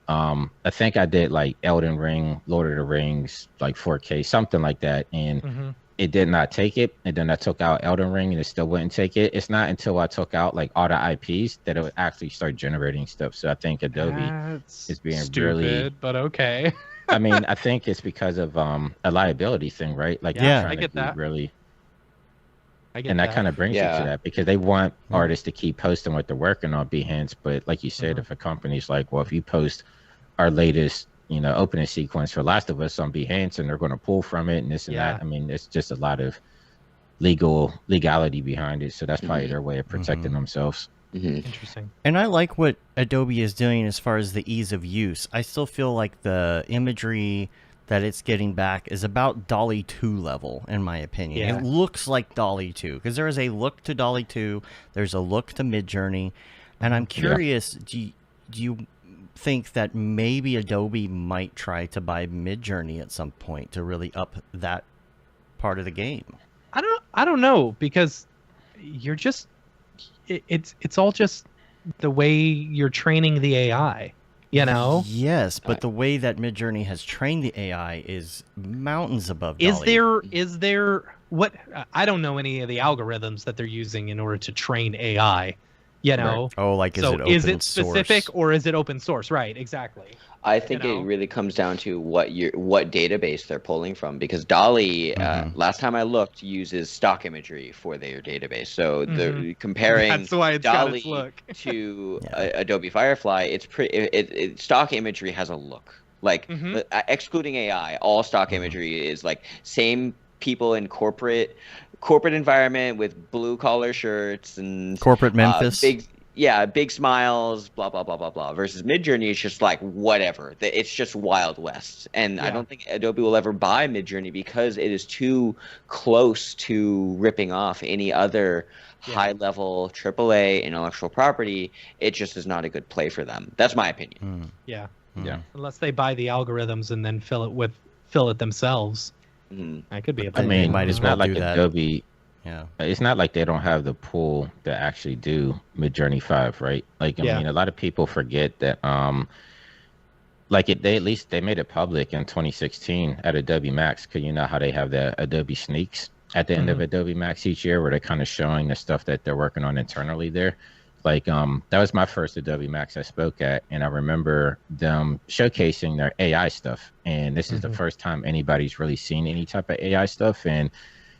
I think I did like Elden Ring, Lord of the Rings, like 4K, something like that. And it did not take it. And then I took out Elden Ring and it still wouldn't take it. It's not until I took out like all the IPs that it would actually start generating stuff. So I think Adobe is being stupid, really, but okay. I mean, I think it's because of a liability thing, right? Like I get that. Really. And that kind of brings it to that because they want artists to keep posting what they're working on Behance. But like you said, if a company's like, well, if you post our latest, opening sequence for Last of Us on Behance and they're going to pull from it and this and that. I mean, it's just a lot of legality behind it. So that's probably their way of protecting themselves. Interesting. And I like what Adobe is doing as far as the ease of use. I still feel like the imagery that it's getting back is about DALL-E 2 level, in my opinion. It looks like DALL-E 2, because there is a look to DALL-E 2, there's a look to Midjourney, and I'm curious, do you think that maybe Adobe might try to buy Midjourney at some point to really up that part of the game? I don't know, because you're just, it's all just the way you're training the AI. Yes, but the way that Midjourney has trained the AI is mountains above DALL-E. Is there what I don't know any of the algorithms that they're using in order to train AI, Right. Oh, like is it specific or is it open source? Right, exactly. I think it really comes down to what database they're pulling from, because DALL-E, last time I looked, uses stock imagery for their database. So the comparing DALL-E to Adobe Firefly, it's stock imagery has a look. Like excluding AI, all stock imagery is like same people in corporate environment with blue collar shirts and corporate Memphis. Big smiles, blah blah blah blah blah. Versus Midjourney is just like whatever. It's just Wild West, and I don't think Adobe will ever buy Midjourney because it is too close to ripping off any other high level AAA intellectual property. It just is not a good play for them. That's my opinion. Yeah. Unless they buy the algorithms and then fill it themselves. That could be a thing. I mean, might as well not do like that. Adobe. Yeah, it's not like they don't have the pool to actually do Midjourney 5, right? Like, I mean, a lot of people forget that. They made it public in 2016 at Adobe Max, because you know how they have the Adobe sneaks at the end of Adobe Max each year, where they're kind of showing the stuff that they're working on internally there. Like, that was my first Adobe Max I spoke at, and I remember them showcasing their AI stuff. And this is the first time anybody's really seen any type of AI stuff. And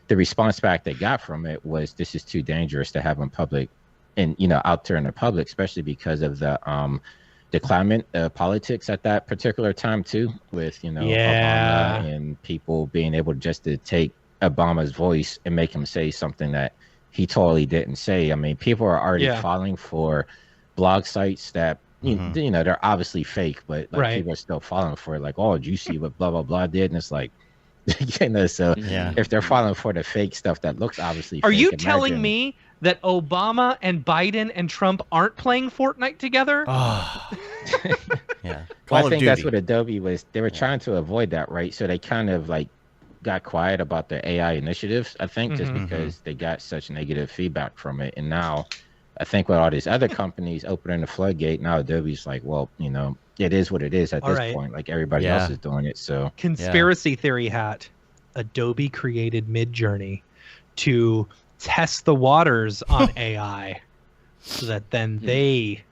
the response back they got from it was, this is too dangerous to have in public and out there in the public, especially because of the climate politics at that particular time too, with Obama and people being able just to take Obama's voice and make him say something that he totally didn't say. I mean, people are already falling for blog sites that they're obviously fake, but people are still falling for it. Like, oh, did you see what blah blah blah did? And it's like, so if they're falling for the fake stuff that looks obviously are fake, you telling me that Obama and Biden and Trump aren't playing Fortnite together? Oh. Yeah. Well, I think that's what Adobe was. They were trying to avoid that, right? So they kind of like got quiet about the AI initiatives, I think, just because they got such negative feedback from it. And now I think with all these other companies opening the floodgate, now Adobe's like, well, it is what it is at this point. Like everybody else is doing it. So conspiracy theory hat. Adobe created Midjourney to test the waters on AI so that then they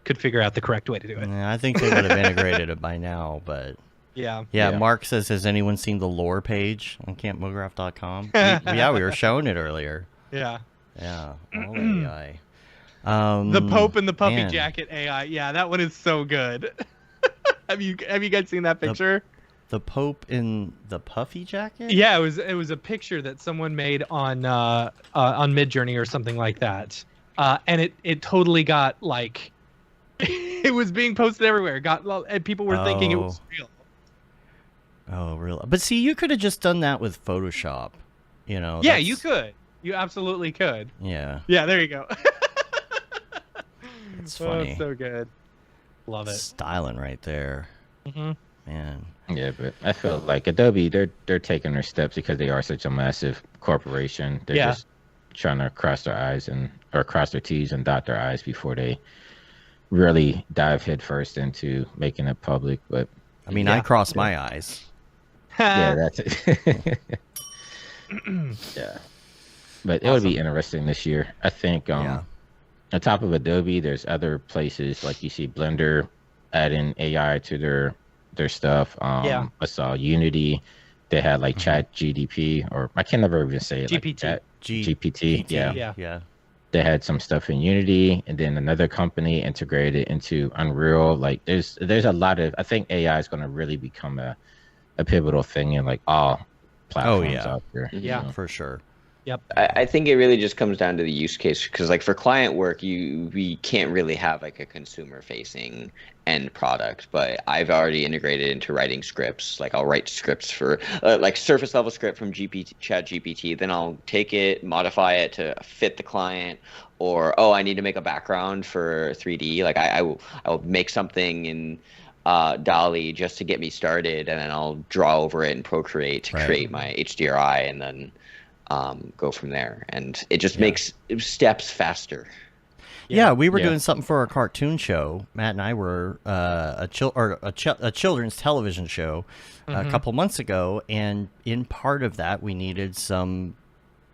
could figure out the correct way to do it. Yeah, I think they would have integrated it by now, but yeah. Mark says, has anyone seen the lore page on campmograph.com? We were showing it earlier. Yeah all AI. The Pope and the puffy jacket AI. Yeah, that one is so good. have you guys seen that picture? The Pope in the puffy jacket? Yeah, it was a picture that someone made on Midjourney or something like that, and it totally got like it was being posted everywhere. And people were thinking it was real. Oh, really? But see, you could have just done that with Photoshop. Yeah, you could. You absolutely could. Yeah. Yeah, there you go. It's funny. Oh, so good. Love it. Styling right there. Man. Yeah, but I feel like Adobe, they're taking their steps because they are such a massive corporation. They're just trying to cross their T's and dot their I's before they really dive headfirst into making it public. But I mean, I cross my eyes. Yeah, that's it. Yeah. But it would be interesting this year. I think on top of Adobe, there's other places like you see Blender adding AI to their stuff. I saw Unity. They had like Chat GDP, or I can never even say it. GPT. Like GPT. Yeah. They had some stuff in Unity, and then another company integrated into Unreal. Like there's a lot of. I think AI is going to really become a pivotal thing in like all platforms out there. Yeah, for sure. Yep. I think it really just comes down to the use case, because like for client work, we can't really have like a consumer facing end product, but I've already integrated into writing scripts. Like I'll write scripts for like surface level script from Chat GPT, then I'll take it, modify it to fit the client, or I need to make a background for 3D. Like I will make something in DALL-E just to get me started, and then I'll draw over it in Procreate to create my HDRI, and then go from there, and it just makes steps faster. Yeah, we were doing something for our cartoon show. Matt and I were a children's television show a couple months ago, and in part of that, we needed some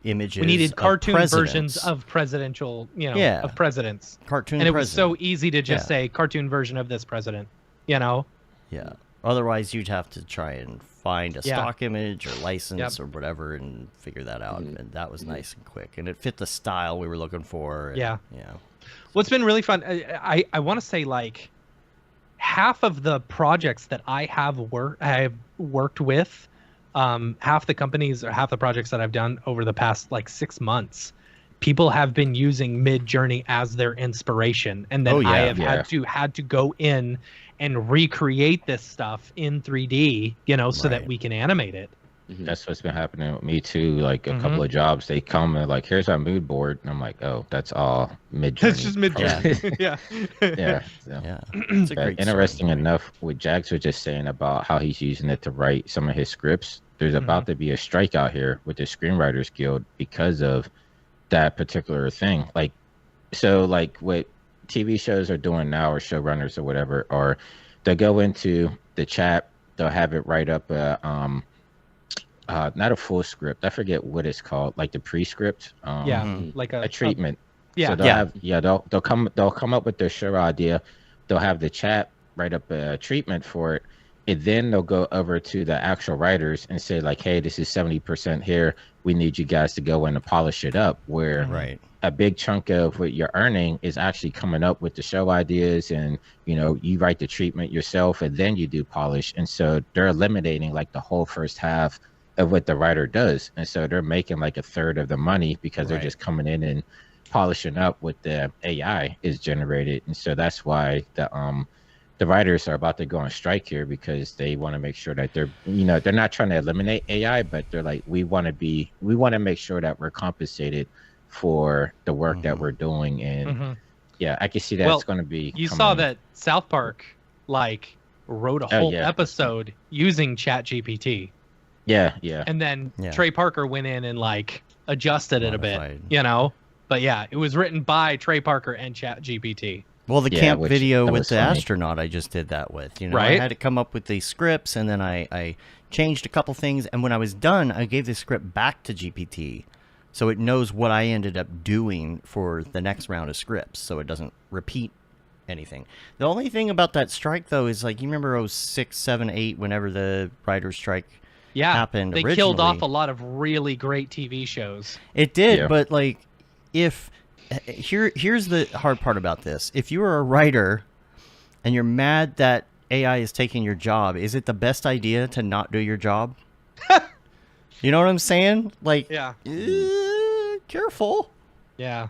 images. We needed cartoon of versions of presidential, of presidents. Cartoon, and it was so easy to just say cartoon version of this president. Yeah. Otherwise, you'd have to try and find a stock image or license or whatever and figure that out. And that was nice and quick. And it fit the style we were looking for. And, yeah. Well, it's been really fun. I want to say like half of the projects that I have worked with, half the companies or half the projects that I've done over the past like 6 months, people have been using Midjourney as their inspiration. And then I have had to go in and recreate this stuff in 3D, so that we can animate it. That's what's been happening with me too. Like a couple of jobs, they come and like, here's our mood board, and I'm like, oh, that's all Midjourney. That's just Midjourney. It's a great interesting enough, what Jags was just saying about how he's using it to write some of his scripts. There's about to be a strike out here with the Screenwriters Guild because of that particular thing. Like, so like what TV shows are doing now, or showrunners or whatever, or they'll go into the chat, they'll have it write up a not a full script, I forget what it's called, like the pre-script, like a treatment. So they'll come up with their show idea, they'll have the chat write up a treatment for it, and then they'll go over to the actual writers and say like, hey, this is 70% here. We need you guys to go in and polish it up, where a big chunk of what you're earning is actually coming up with the show ideas, and you write the treatment yourself and then you do polish. And so they're eliminating like the whole first half of what the writer does, and so they're making like a third of the money because they're just coming in and polishing up what the AI is generated. And so that's why the writers are about to go on strike here, because they want to make sure that they're not trying to eliminate AI, but they're like, we want to make sure that we're compensated for the work that we're doing. And yeah, I can see that it's going to be. You saw that South Park like wrote a whole episode using ChatGPT. Yeah. And then Trey Parker went in and like adjusted it a bit, But yeah, it was written by Trey Parker and ChatGPT. Well, the camp video with the astronaut, I just did that with. Right? I had to come up with these scripts, and then I changed a couple things. And when I was done, I gave the script back to GPT, so it knows what I ended up doing for the next round of scripts, so it doesn't repeat anything. The only thing about that strike, though, is like, you remember 06, 7, 8, whenever the writer's strike happened they originally. Killed off a lot of really great TV shows. It did, but like, here's the hard part about this. If you are a writer and you're mad that AI is taking your job, is it the best idea to not do your job? You know what I'm saying? Like, careful. Yeah.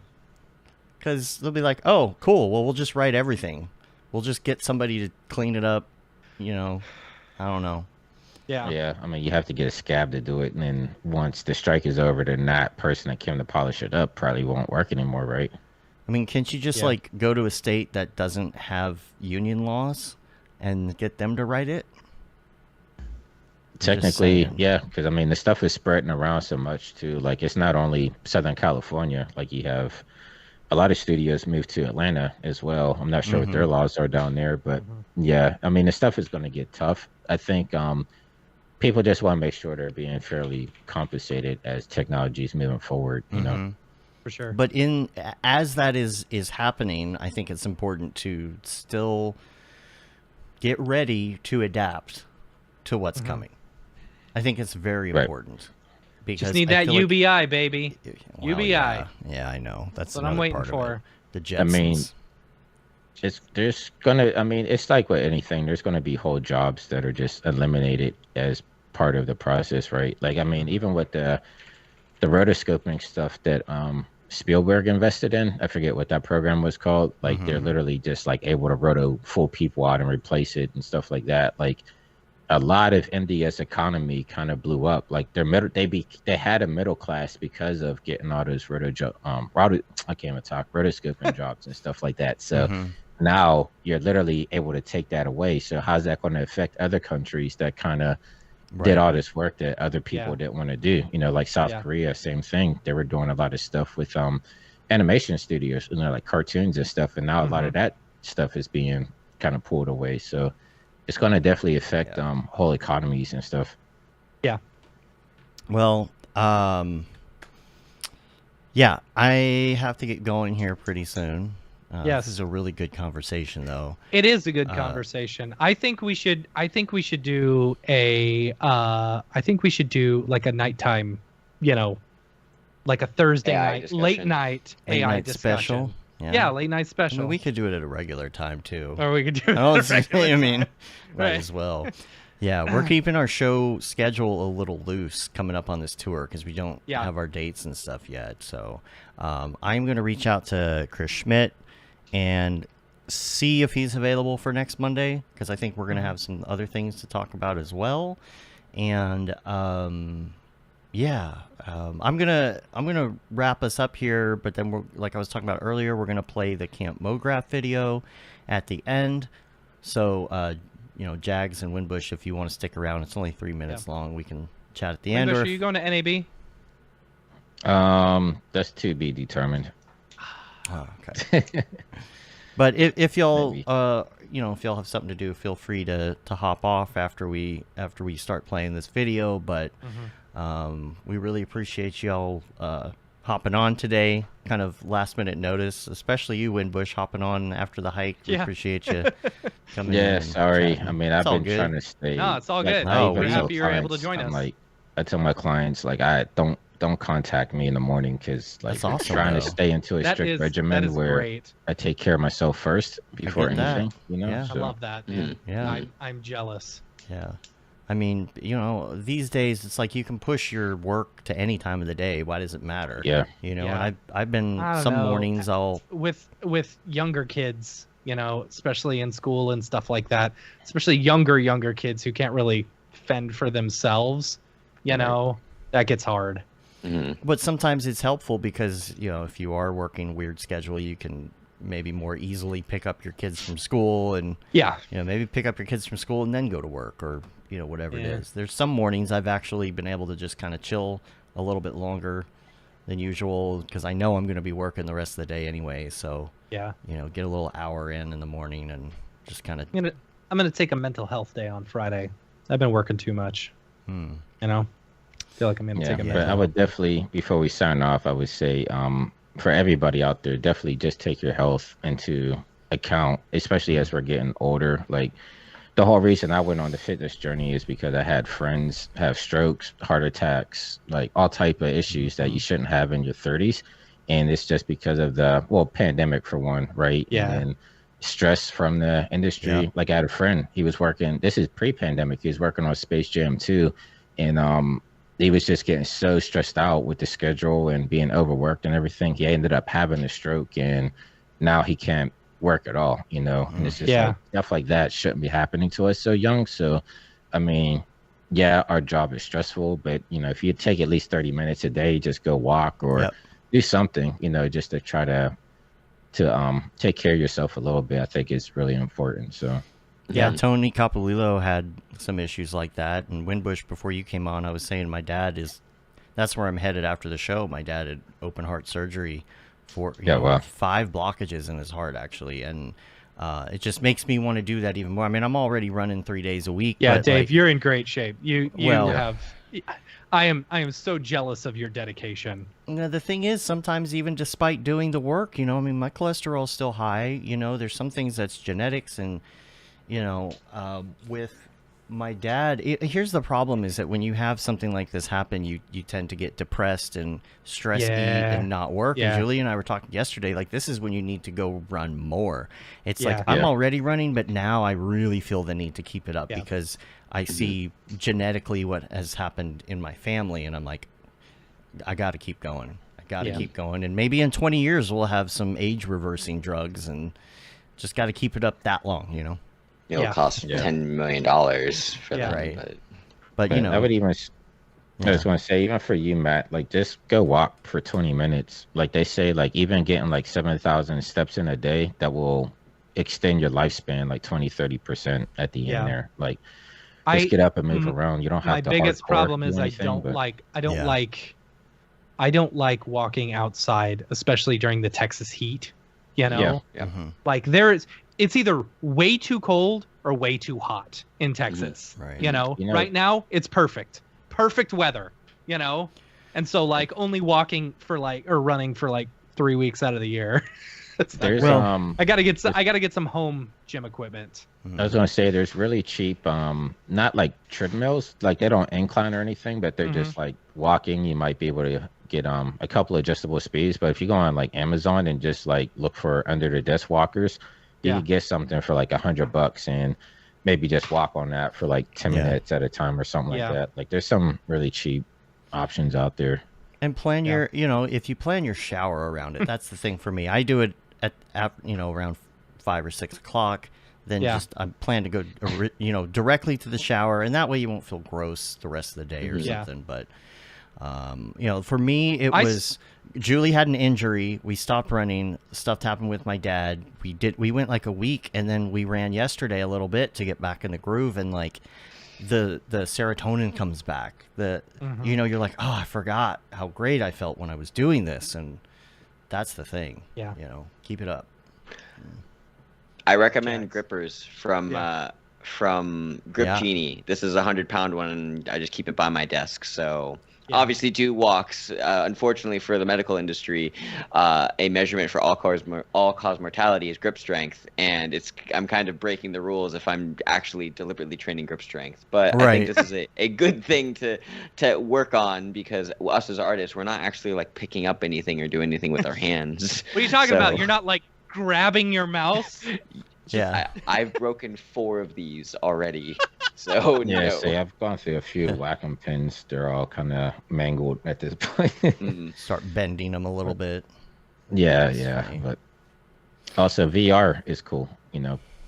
Because they'll be like, oh, cool. Well, we'll just write everything. We'll just get somebody to clean it up. I don't know. Yeah. I mean, you have to get a scab to do it, and then once the strike is over, then that person that came to polish it up probably won't work anymore, right? I mean, can't you just like go to a state that doesn't have union laws and get them to write it? Technically, yeah, because I mean, the stuff is spreading around so much too. Like, it's not only Southern California. Like, you have a lot of studios moved to Atlanta as well. I'm not sure what their laws are down there, but yeah, I mean, the stuff is going to get tough. I think people just want to make sure they're being fairly compensated as technology is moving forward, For sure. But as that is happening, I think it's important to still get ready to adapt to what's coming. I think it's very important. Because just need that UBI, baby. Well, UBI. Yeah, I know. That's what I'm waiting part for. Of it. The Jetsons. I mean, it's like with anything. There's going to be whole jobs that are just eliminated as part of the process, right? Like, I mean, even with the rotoscoping stuff that Spielberg invested in, I forget what that program was called. Like, they're literally just like able to roto full people out and replace it and stuff like that. Like, a lot of India's economy kind of blew up. Like, they had a middle class because of getting all those rotoscoping jobs and stuff like that. So now you're literally able to take that away. So how's that going to affect other countries that kind of did all this work that other people didn't want to do? Like South Korea, same thing. They were doing a lot of stuff with animation studios, like cartoons and stuff. And now a lot of that stuff is being kind of pulled away. So it's going to definitely affect whole economies and stuff. Yeah. Well, I have to get going here pretty soon. This is a really good conversation, though. It is a good conversation. I think we should do a. I think we should do like a nighttime, like a Thursday night, late night AI discussion. Special. Yeah, late night special. I mean, we could do it at a regular time too. Or we could do it. I mean, might as well. Yeah, we're keeping our show schedule a little loose coming up on this tour because we don't have our dates and stuff yet. So I'm going to reach out to Chris Schmidt and see if he's available for next Monday, because I think we're going to have some other things to talk about as well. And I'm gonna wrap us up here, but then we're, like I was talking about earlier, we're gonna play the Camp Mograph video at the end. So Jags and Winbush, if you want to stick around, it's only 3 minutes long. We can chat at the end. Winbush, are you going to NAB? That's to be determined. Oh, okay. But if y'all if y'all have something to do, feel free to hop off after we start playing this video. But we really appreciate y'all hopping on today, kind of last minute notice, especially you, Winbush, hopping on after the hike. We appreciate you coming in. Yeah, sorry. I mean, I've been trying to stay. No, it's all good. We're happy you're able to join us. Like, I tell my clients, like, I don't contact me in the morning, because like that's awesome, trying to stay into a strict regimen where I take care of myself first before anything. You know, I love that. Man. Yeah, I'm jealous. Yeah. I mean, you know, these days it's like you can push your work to any time of the day. Why does it matter? Yeah. You know, and I've been some mornings with younger kids, you know, especially in school and stuff like that, especially younger kids who can't really fend for themselves, you know, that gets hard. But sometimes it's helpful because, you know, if you are working weird schedule, you can maybe more easily pick up your kids from school and, you know, maybe pick up your kids from school and then go to work, or, you know, whatever it is. There's some mornings I've actually been able to just kind of chill a little bit longer than usual because I know I'm going to be working the rest of the day anyway. So, you know, get a little hour in the morning and just kind of. I'm going to take a mental health day on Friday. I've been working too much. You know, I feel like I'm going to take a mental. But I would definitely, before we sign off, I would say, for everybody out there, definitely just take your health into account, especially as we're getting older. Like, the whole reason I went on the fitness journey is because I had friends have strokes, heart attacks, like all type of issues that you shouldn't have in your 30s. And it's just because of the, pandemic for one, right? Yeah. And stress from the industry. Like, I had a friend, he was working, this is pre-pandemic, he was working on Space Jam 2. And he was just getting so stressed out with the schedule and being overworked and everything. He ended up having a stroke, and now he can't work at all, you know. And it's just like, stuff like that shouldn't be happening to us so young. So, I mean, our job is stressful, but, you know, if you take at least 30 minutes a day, just go walk or do something, you know, just to try to take care of yourself a little bit, I think is really important. So. Yeah, Tony Capolillo had some issues like that. And Winbush, before you came on, I was saying my dad that's where I'm headed after the show. My dad had open heart surgery for 5 blockages in his heart, actually. And it just makes me want to do that even more. I mean, I'm already running 3 days a week. Yeah, Dave, you're in great shape. You have... I am so jealous of your dedication. You know, the thing is, sometimes even despite doing the work, you know, I mean, my cholesterol's still high. You know, there's some things that's genetics and... You know, with my dad, here's the problem is that when you have something like this happen, you tend to get depressed and stress eat and not work. And Julie and I were talking yesterday, like, this is when you need to go run more. It's like, I'm already running, but now I really feel the need to keep it up because I see genetically what has happened in my family. And I'm like, I got to keep going. I got to keep going. And maybe in 20 years, we'll have some age reversing drugs and just got to keep it up that long, you know? It'll cost $10 million for that. Right. But you know, I would even, I just want to say, even for you, Matt, like, just go walk for 20 minutes. Like they say, like, even getting like 7,000 steps in a day, that will extend your lifespan like 20-30% at the end there. Like, just get up and move around. You don't have to. My biggest problem is I don't like walking outside, especially during the Texas heat. You know, like it's either way too cold or way too hot in Texas. You know, right now it's perfect weather, you know? And so like only walking for like, or running for like 3 weeks out of the year. I gotta get some home gym equipment. I was gonna say there's really cheap, not like treadmills, like they don't incline or anything, but they're just like walking. You might be able to get a couple adjustable speeds, but if you go on like Amazon and just like look for under the desk walkers, you can get something for like $100 and maybe just walk on that for like 10 minutes at a time or something like that. Like, there's some really cheap options out there. And plan your, you know, if you plan your shower around it, that's the thing for me. I do it at you know, around 5 or 6 o'clock. Then I plan to go, you know, directly to the shower, and that way you won't feel gross the rest of the day or something. But you know, for me, it was Julie had an injury. We stopped running. Stuff happened with my dad. We went like a week, and then we ran yesterday a little bit to get back in the groove, and like the serotonin comes back. You know, you're like, oh, I forgot how great I felt when I was doing this, and that's the thing. You know, keep it up. I recommend grippers from from Grip Genie. This is a 100-pound one, and I just keep it by my desk. So obviously do walks. Unfortunately for the medical industry, a measurement for all-cause mortality is grip strength, and I'm kind of breaking the rules if I'm actually deliberately training grip strength. But I think this is a good thing to work on, because us as artists, we're not actually like picking up anything or doing anything with our hands. What are you talking about? You're not like grabbing your mouse? I've broken 4 of these already. So see, I've gone through a few Wacom pins. They're all kind of mangled at this point. Start bending them a little bit. Yeah. But also VR is cool.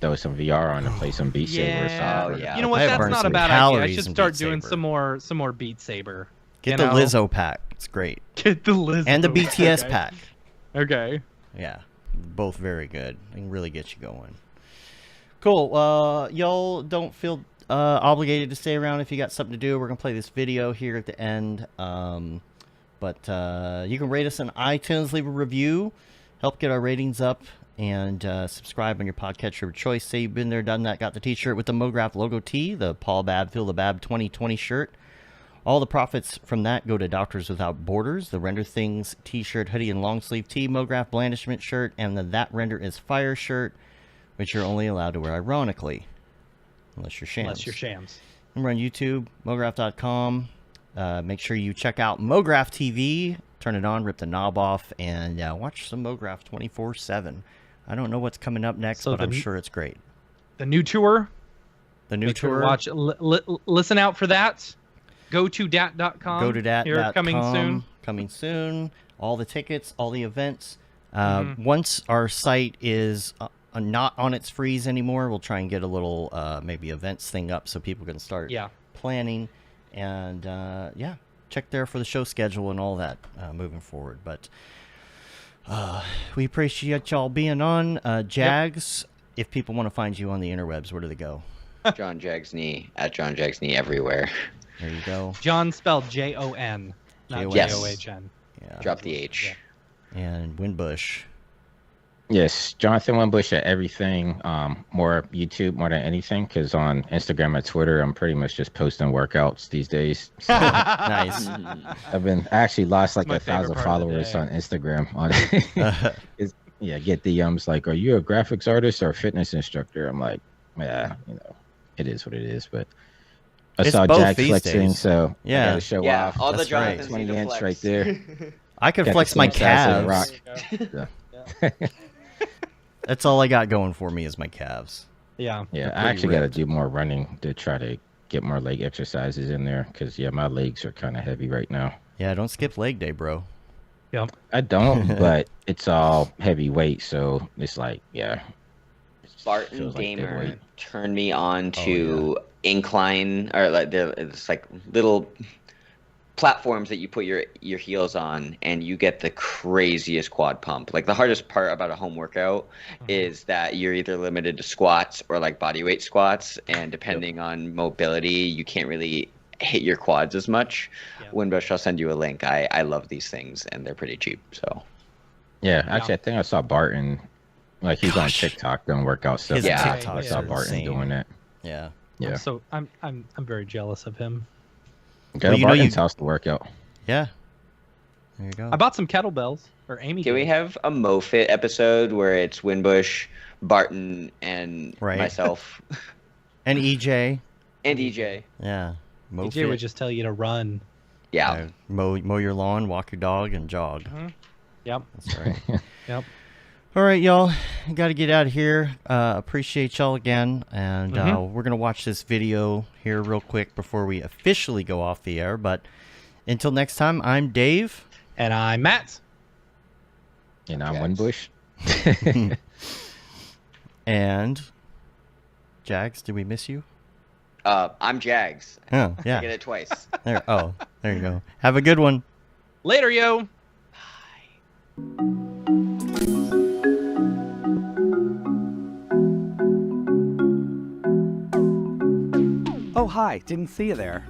Throw some VR on and play some Beat Saber or something. You know what? That's not a bad idea. I should start doing some more Beat Saber. Get the Lizzo pack. It's great. Get the Lizzo and the BTS pack. Okay. Yeah, both very good. They can really get you going. Cool. Y'all don't feel obligated to stay around if you got something to do. We're gonna play this video here at the end. But you can rate us on iTunes, leave a review, help get our ratings up, and subscribe on your podcatcher of choice. Say you've been there, done that, got the t-shirt with the Mograph logo tee, the Paul Babb Feel the Bab 2020 shirt. All the profits from that go to Doctors Without Borders, the Render Things t-shirt, hoodie, and long sleeve tee, Mograph Blandishment shirt, and the That Render is Fire shirt, which you're only allowed to wear ironically. Unless you're shams. We're on YouTube, Mograph.com. Make sure you check out Mograph TV. Turn it on, rip the knob off, and watch some Mograph 24/7. I don't know what's coming up next, but I'm sure it's great. The new tour. Make sure to watch. Listen out for that. Go to dat.com. Go to dat.com. Coming soon. All the tickets, all the events. Once our site is not on its freeze anymore, we'll try and get a little maybe events thing up so people can start planning. And check there for the show schedule and all that moving forward. But we appreciate y'all being on. Jags, if people want to find you on the interwebs, where do they go? John Jagsney, at John Jagsney everywhere. There you go. John spelled Jon, not John. Yeah. Drop the H. And Winbush. Yes, Jonathan Winbush at everything. More YouTube more than anything, because on Instagram and Twitter, I'm pretty much just posting workouts these days. So, nice. I actually lost like 1,000 followers on Instagram. Get DMs like, "Are you a graphics artist or a fitness instructor?" I'm like, it is what it is. But I saw Jack flexing, so I gotta show off. All the Jonathans 20 inch right there. I could flex my calves. That's all I got going for me is my calves. Yeah. I actually got to do more running to try to get more leg exercises in there, because my legs are kind of heavy right now. Yeah, don't skip leg day, bro. Yeah. I don't, but it's all heavy weight, so it's like, Spartan Gamer turned me on to incline, or like it's like little platforms that you put your heels on, and you get the craziest quad pump. Like, the hardest part about a home workout is that you're either limited to squats or like body weight squats, and depending on mobility, you can't really hit your quads as much. Winbush, I'll send you a link. I love these things, and they're pretty cheap. So actually I think I saw Barton, like, he's on TikTok doing workout stuff. I saw Barton doing it. Yeah. So I'm very jealous of him. Go to Barton's house to work out. Yeah. There you go. I bought some kettlebells. Or Amy. Can we have a MoFit episode where it's Winbush, Barton, and myself? And EJ. And EJ. Yeah. MoFit. EJ would just tell you to run. Yeah. Mow your lawn, walk your dog, and jog. Yep. That's right. Yep. All right, y'all. Got to get out of here. Appreciate y'all again. And we're going to watch this video here real quick before we officially go off the air. But until next time, I'm Dave. And I'm Matt. And I'm Winbush. And Jags, did we miss you? I'm Jags. Oh, yeah. I get it twice. There you go. Have a good one. Later, yo. Bye. Oh, hi, didn't see you there.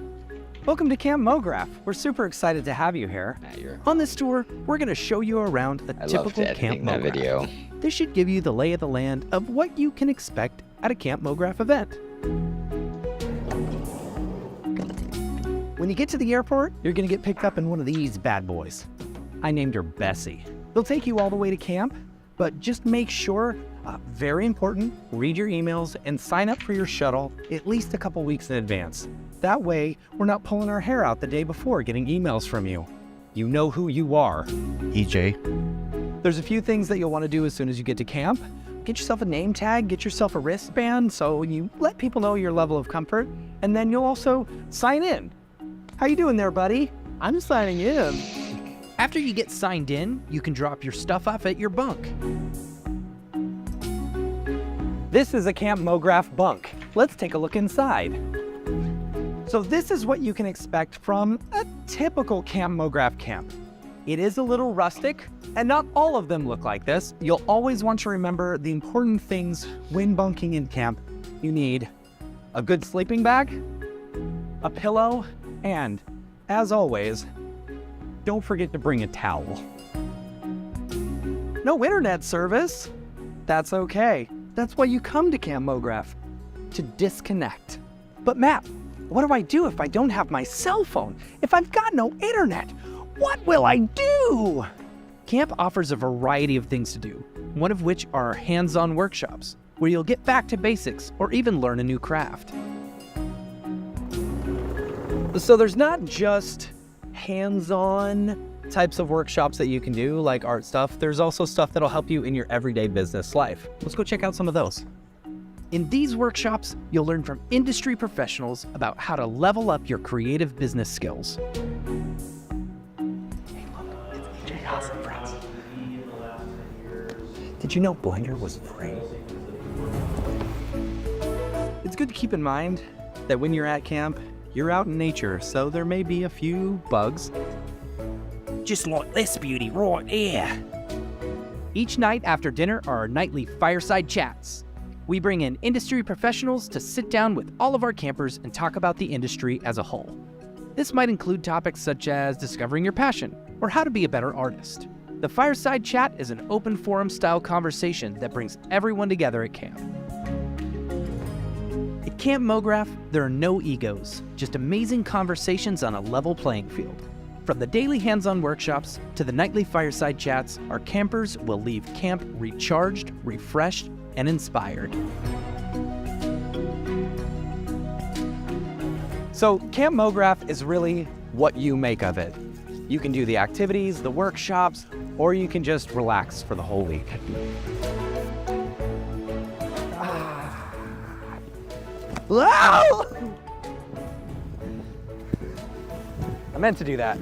Welcome to Camp Mograph. We're super excited to have you here. On this tour, we're going to show you around a typical Camp Mograph. Video. This should give you the lay of the land of what you can expect at a Camp Mograph event. When you get to the airport, you're gonna get picked up in one of these bad boys. I named her Bessie. They'll take you all the way to camp, but just make sure, very important, read your emails and sign up for your shuttle at least a couple weeks in advance. That way, we're not pulling our hair out the day before getting emails from you. You know who you are. EJ. There's a few things that you'll want to do as soon as you get to camp. Get yourself a name tag, get yourself a wristband so you let people know your level of comfort, and then you'll also sign in. How you doing there, buddy? I'm signing in. After you get signed in, you can drop your stuff off at your bunk. This is a Camp Mograph bunk. Let's take a look inside. So this is what you can expect from a typical Camp Mograph camp. It is a little rustic, and not all of them look like this. You'll always want to remember the important things when bunking in camp. You need a good sleeping bag, a pillow, and, as always, don't forget to bring a towel. No internet service? That's okay. That's why you come to Camp Mograph, to disconnect. But Matt, what do I do if I don't have my cell phone? If I've got no internet? What will I do? Camp offers a variety of things to do, one of which are hands-on workshops, where you'll get back to basics or even learn a new craft. So there's not just hands-on types of workshops that you can do, like art stuff. There's also stuff that'll help you in your everyday business life. Let's go check out some of those. In these workshops, you'll learn from industry professionals about how to level up your creative business skills. Did you know Blender was free? It's good to keep in mind that when you're at camp, you're out in nature, so there may be a few bugs. Just like this beauty right here. Each night after dinner are our nightly fireside chats. We bring in industry professionals to sit down with all of our campers and talk about the industry as a whole. This might include topics such as discovering your passion or how to be a better artist. The fireside chat is an open forum style conversation that brings everyone together at camp. At Camp Mograph, there are no egos, just amazing conversations on a level playing field. From the daily hands-on workshops to the nightly fireside chats, our campers will leave camp recharged, refreshed, and inspired. So Camp Mograph is really what you make of it. You can do the activities, the workshops, or you can just relax for the whole week. I meant to do that.